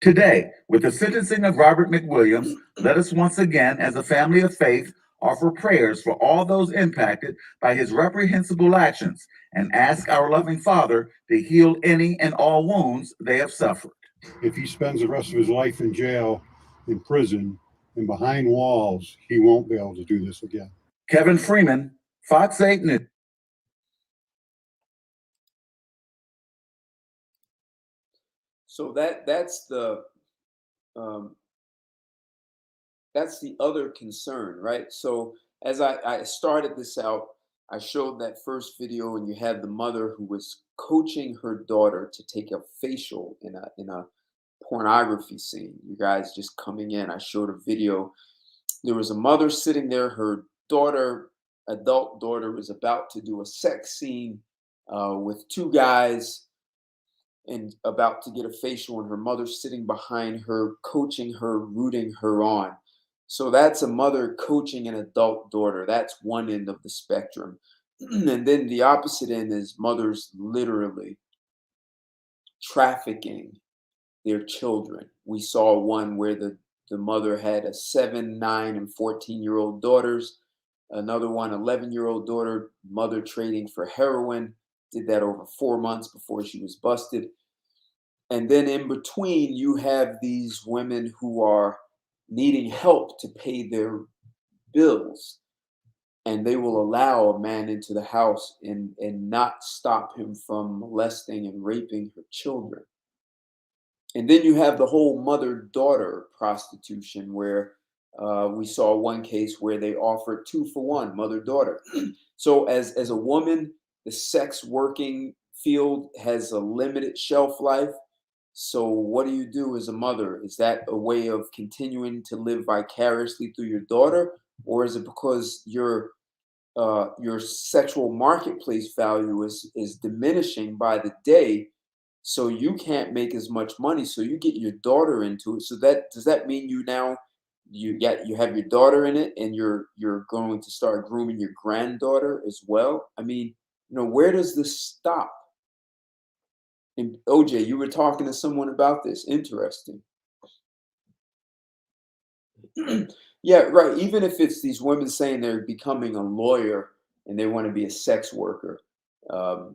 Today, with the sentencing of Robert McWilliams, let us once again, as a family of faith, offer prayers for all those impacted by his reprehensible actions and ask our loving Father to heal any and all wounds they have suffered. If he spends the rest of his life in jail, in prison, and behind walls, he won't be able to do this again. Kevin Freeman, Fox 8 News. So that's the other concern, right? So as I started this out, I showed that first video, and you had the mother who was coaching her daughter to take a facial in a pornography scene. You guys just coming in, I showed a video. There was a mother sitting there. Her daughter, adult daughter, was about to do a sex scene with two guys and about to get a facial, and her mother sitting behind her, coaching her, rooting her on. So that's a mother coaching an adult daughter. That's one end of the spectrum. And then the opposite end is mothers literally trafficking their children. We saw one where the mother had a 7, 9, and 14-year-old daughters. Another one, 11-year-old daughter, mother trading for heroin. Did that over 4 months before she was busted. And then in between, you have these women who are needing help to pay their bills. And they will allow a man into the house and not stop him from molesting and raping her children. And then you have the whole mother-daughter prostitution, where we saw one case where they offered 2 for 1, mother-daughter. So as a woman, the sex working field has a limited shelf life. So what do you do as a mother? Is that a way of continuing to live vicariously through your daughter? Or is it because your sexual marketplace value is diminishing by the day, so you can't make as much money, so you get your daughter into it? So does that mean you have your daughter in it, and you're going to start grooming your granddaughter as well? I mean, where does this stop? And OJ, you were talking to someone about this. Interesting. Yeah, right. Even if it's these women saying they're becoming a lawyer and they want to be a sex worker. I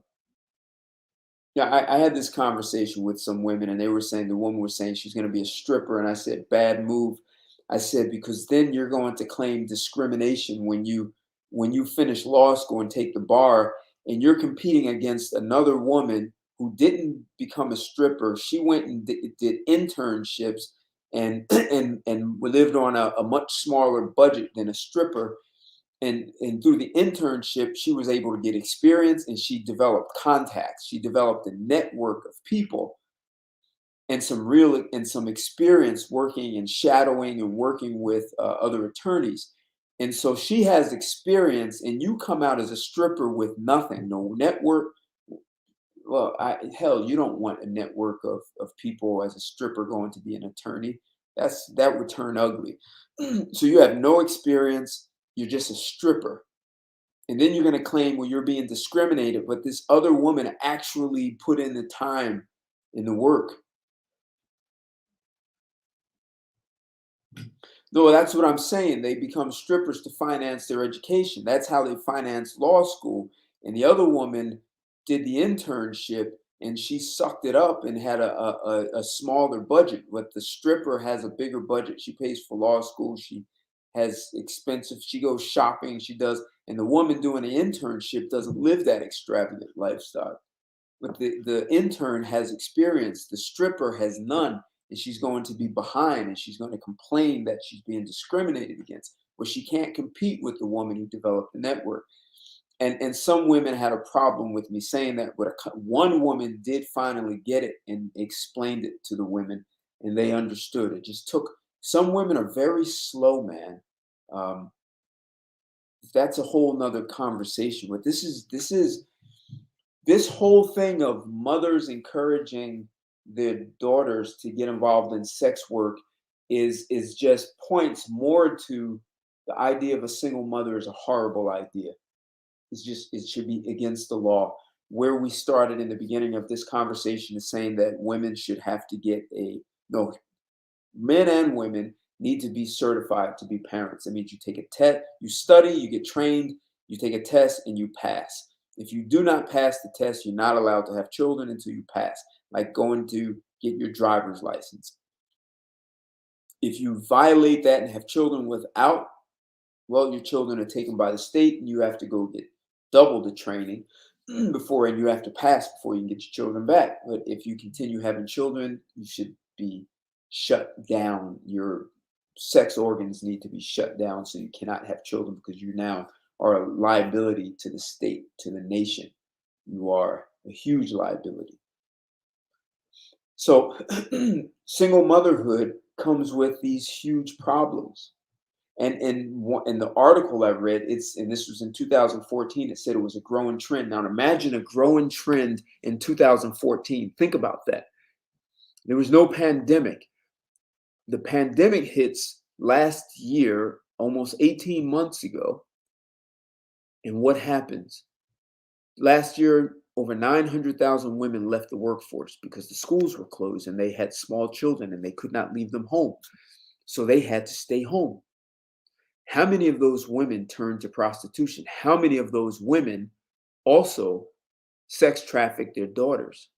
had this conversation with some women, and they were saying, the woman was saying she's going to be a stripper. And I said, bad move. I said, because then you're going to claim discrimination when you finish law school and take the bar, and you're competing against another woman who didn't become a stripper. She went and did internships and lived on a much smaller budget than a stripper. And through the internship, she was able to get experience, and she developed contacts. She developed a network of people and some experience working and shadowing and working with other attorneys. And so she has experience, and you come out as a stripper with nothing, no network. Well, hell, you don't want a network of people as a stripper going to be an attorney. That would turn ugly. So you have no experience. You're just a stripper. And then you're going to claim, well, you're being discriminated, but this other woman actually put in the time in the work. No, that's what I'm saying. They become strippers to finance their education. That's how they finance law school. And the other woman did the internship and she sucked it up and had a smaller budget. But the stripper has a bigger budget. She pays for law school. She has expensive, she goes shopping, she does. And the woman doing the internship doesn't live that extravagant lifestyle. But the intern has experience. The stripper has none. And she's going to be behind and she's going to complain that she's being discriminated against. Well, she can't compete with the woman who developed the network. And some women had a problem with me saying that, but one woman did finally get it and explained it to the women and they understood. It just took, some women are very slow, man. That's a whole nother conversation. But this whole thing of mothers encouraging their daughters to get involved in sex work is just points more to the idea of a single mother is a horrible idea. It should be against the law. Where we started in the beginning of this conversation is saying that women should have to get men and women need to be certified to be parents. That means you take a test, you study, you get trained, you take a test and you pass. If you do not pass the test, you're not allowed to have children until you pass, like going to get your driver's license. If you violate that and have children without, well, your children are taken by the state and you have to go get double the training before, and you have to pass before you can get your children back. But if you continue having children, you should be shut down. Your sex organs need to be shut down so you cannot have children because you now are a liability to the state, to the nation. You are a huge liability. So single motherhood comes with these huge problems. And in the article I read, and this was in 2014, it said it was a growing trend. Now imagine a growing trend in 2014. Think about that. There was no pandemic. The pandemic hits last year, almost 18 months ago. And what happens? Last year, over 900,000 women left the workforce because the schools were closed and they had small children and they could not leave them home. So they had to stay home. How many of those women turned to prostitution? How many of those women also sex trafficked their daughters?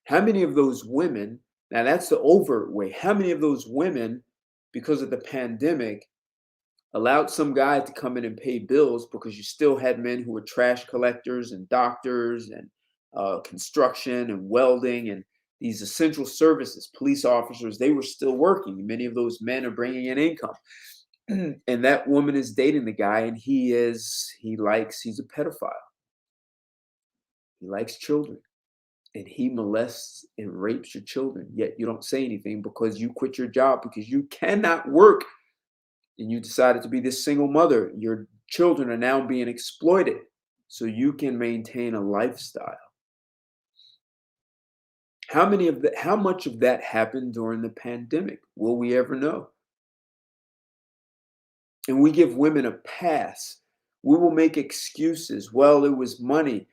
How many of those women, now that's the overt way, how many of those women, because of the pandemic, allowed some guy to come in and pay bills because you still had men who were trash collectors and doctors and construction and welding and these essential services, police officers, they were still working. Many of those men are bringing in income. And that woman is dating the guy and he's a pedophile. He likes children and he molests and rapes your children. Yet you don't say anything because you quit your job because you cannot work. And you decided to be this single mother. Your children are now being exploited so you can maintain a lifestyle. How much of that happened during the pandemic? Will we ever know? And we give women a pass. We will make excuses. Well, it was money.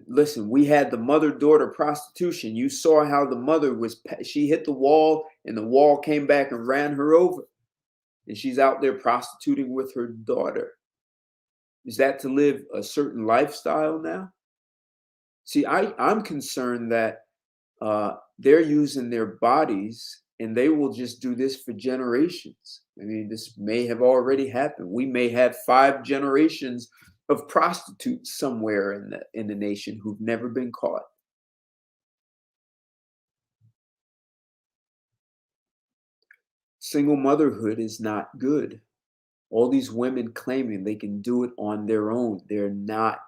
Listen, we had the mother-daughter prostitution. You saw how the mother she hit the wall and the wall came back and ran her over. And she's out there prostituting with her daughter. Is that to live a certain lifestyle now? See, I'm concerned that they're using their bodies and they will just do this for generations. I mean, this may have already happened. We may have 5 generations of prostitutes somewhere in the nation who've never been caught. Single motherhood is not good. All these women claiming they can do it on their own. They're not.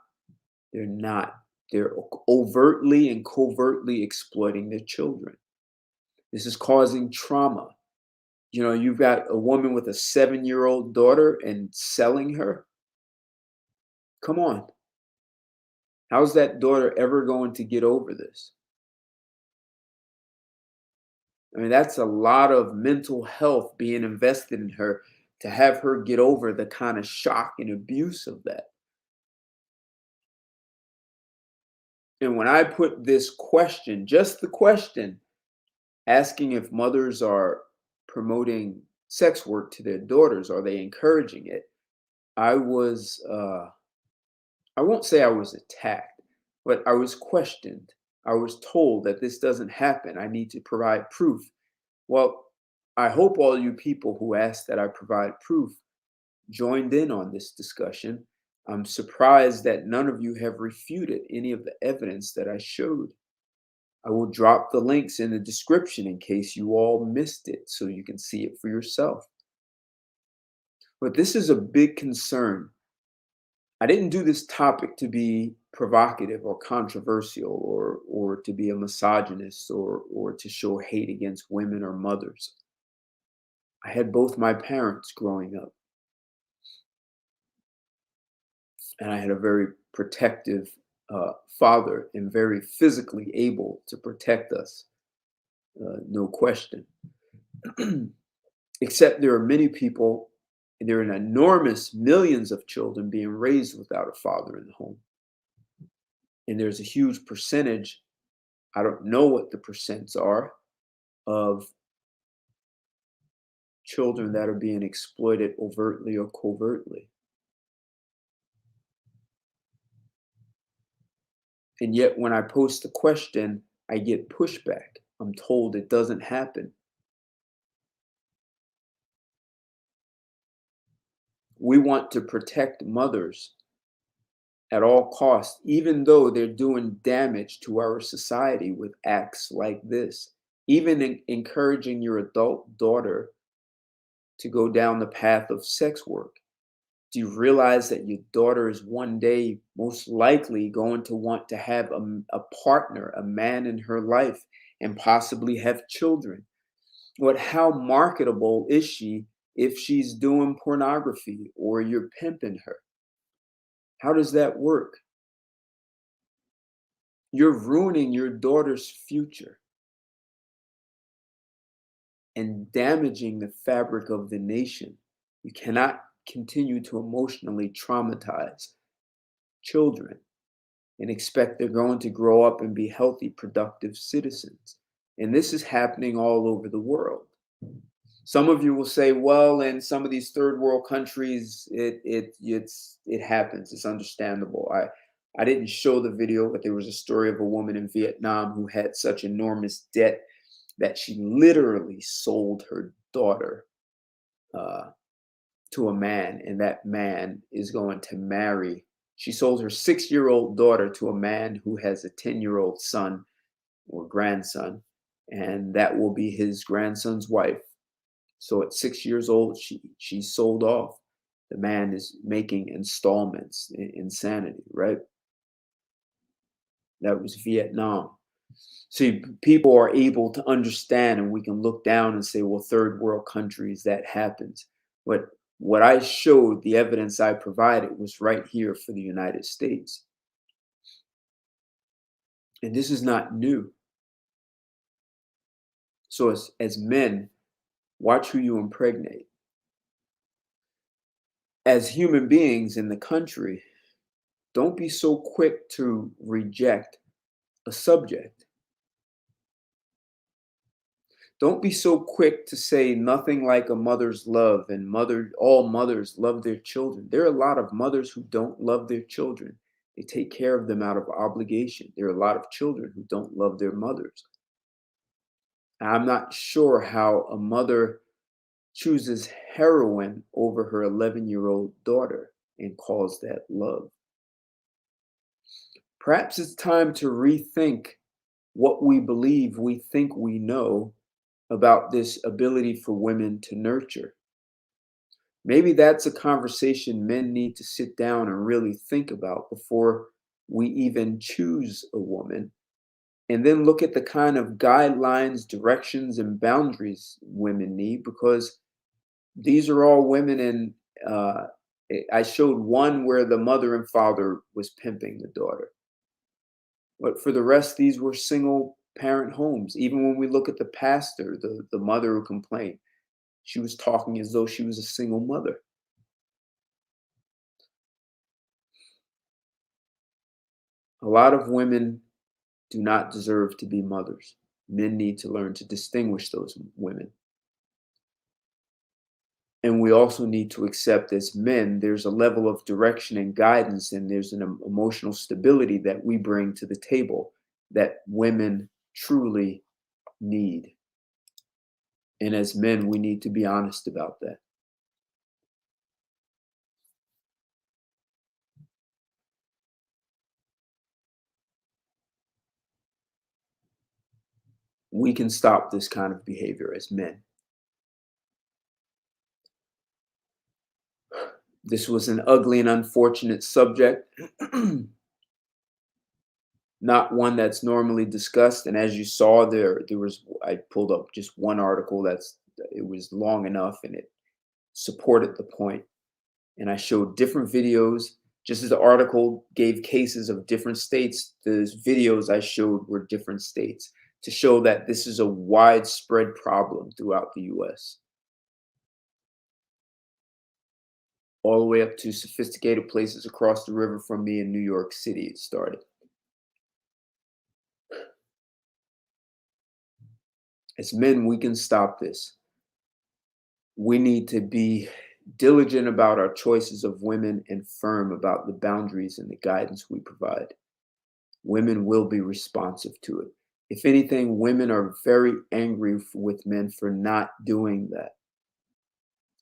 They're overtly and covertly exploiting their children. This is causing trauma. You know, you've got a woman with a 7-year-old daughter and selling her. Come on. How's that daughter ever going to get over this? I mean, that's a lot of mental health being invested in her to have her get over the kind of shock and abuse of that. And when I put this question, just the question, asking if mothers are promoting sex work to their daughters, are they encouraging it? I was, I won't say I was attacked, but I was questioned. I was told that this doesn't happen. I need to provide proof. Well, I hope all you people who asked that I provide proof joined in on this discussion. I'm surprised that none of you have refuted any of the evidence that I showed. I will drop the links in the description in case you all missed it so you can see it for yourself. But this is a big concern. I didn't do this topic to be provocative or controversial or to be a misogynist or to show hate against women or mothers. I had both my parents growing up. And I had a very protective father and very physically able to protect us, no question. Except there are many people, and there are an enormous millions of children being raised without a father in the home. And there's a huge percentage, I don't know what the percents are, of children that are being exploited overtly or covertly. And yet when I post the question, I get pushback. I'm told it doesn't happen. We want to protect mothers at all costs, even though they're doing damage to our society with acts like this. Even encouraging your adult daughter to go down the path of sex work. Do you realize that your daughter is one day most likely going to want to have a partner, a man in her life, and possibly have children? But how marketable is she if she's doing pornography or you're pimping her? How does that work? You're ruining your daughter's future and damaging the fabric of the nation. You cannot continue to emotionally traumatize children and expect they're going to grow up and be healthy, productive citizens. And this is happening all over the world. Some of you will say, well, in some of these third world countries, it happens. It's understandable. I didn't show the video, but there was a story of a woman in Vietnam who had such enormous debt that she literally sold her daughter to a man, and that man is going to marry. She sold her 6-year-old daughter to a man who has a 10-year-old son or grandson, and that will be his grandson's wife. So at 6 years old, she sold off. The man is making installments. Insanity, right? That was Vietnam. See, people are able to understand, and we can look down and say, well, third world countries, that happens. But what I showed, the evidence I provided, was right here for the United States. And this is not new. So as men, watch who you impregnate. As human beings in the country, don't be so quick to reject a subject. Don't be so quick to say nothing like a mother's love and all mothers love their children. There are a lot of mothers who don't love their children. They take care of them out of obligation. There are a lot of children who don't love their mothers. I'm not sure how a mother chooses heroin over her 11-year-old daughter and calls that love. Perhaps it's time to rethink what we believe we think we know about this ability for women to nurture. Maybe that's a conversation men need to sit down and really think about before we even choose a woman And then look at the kind of guidelines, directions, and boundaries women need, because these are all women. And I showed one where the mother and father was pimping the daughter. But for the rest, these were single parent homes. Even when we look at the pastor, the mother who complained, she was talking as though she was a single mother. A lot of women do not deserve to be mothers. Men need to learn to distinguish those women. And we also need to accept, as men, there's a level of direction and guidance, and there's an emotional stability that we bring to the table that women truly need. And as men, we need to be honest about that. We can stop this kind of behavior as men. This was an ugly and unfortunate subject, not one that's normally discussed. And as you saw, I pulled up just one article it was long enough and it supported the point. And I showed different videos. Just as the article gave cases of different states, the videos I showed were different states to show that this is a widespread problem throughout the US. All the way up to sophisticated places across the river from me in New York City, it started. As men, we can stop this. We need to be diligent about our choices of women and firm about the boundaries and the guidance we provide. Women will be responsive to it. If anything, women are very angry with men for not doing that.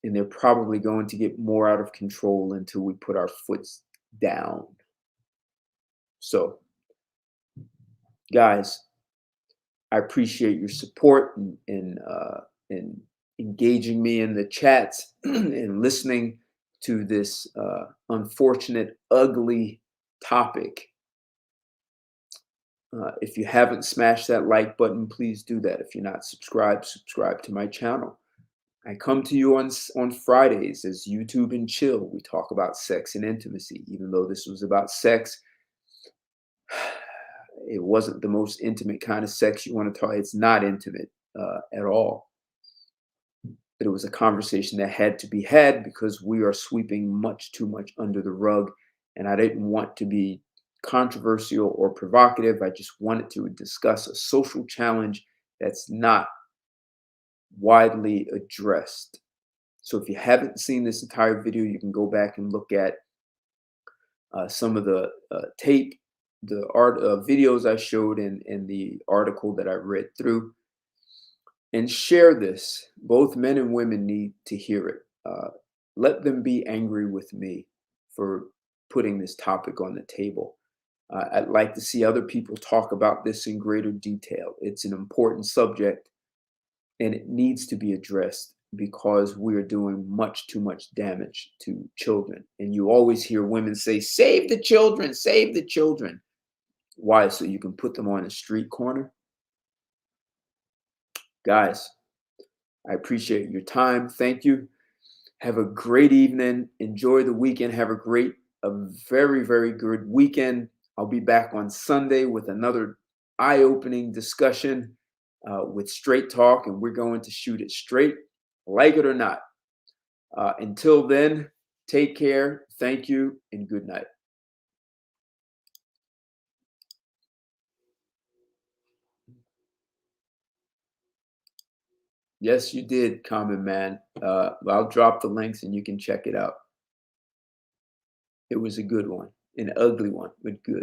And they're probably going to get more out of control until we put our foot down. So, guys, I appreciate your support and engaging me in the chats and listening to this unfortunate, ugly topic. If you haven't smashed that like button, please do that. If you're not subscribed, subscribe to my channel. I come to you on Fridays as YouTube and Chill. We talk about sex and intimacy. Even though this was about sex, it wasn't the most intimate kind of sex you want to talk. It's not intimate at all. But it was a conversation that had to be had because we are sweeping much too much under the rug. And I didn't want to be controversial or provocative. I just wanted to discuss a social challenge that's not widely addressed. So if you haven't seen this entire video, you can go back and look at some of the tape, the videos I showed in the article that I read through, and share this. Both men and women need to hear it. Let them be angry with me for putting this topic on the table. I'd like to see other people talk about this in greater detail. It's an important subject and it needs to be addressed because we are doing much too much damage to children. And you always hear women say, save the children, save the children. Why? So you can put them on a street corner? Guys, I appreciate your time. Thank you. Have a great evening. Enjoy the weekend. Have a very, very good weekend. I'll be back on Sunday with another eye-opening discussion with Straight Talk, and we're going to shoot it straight, like it or not. Until then, take care. Thank you, and good night. Yes, you did, Common Man. I'll drop the links and you can check it out. It was a good one, an ugly one, but good.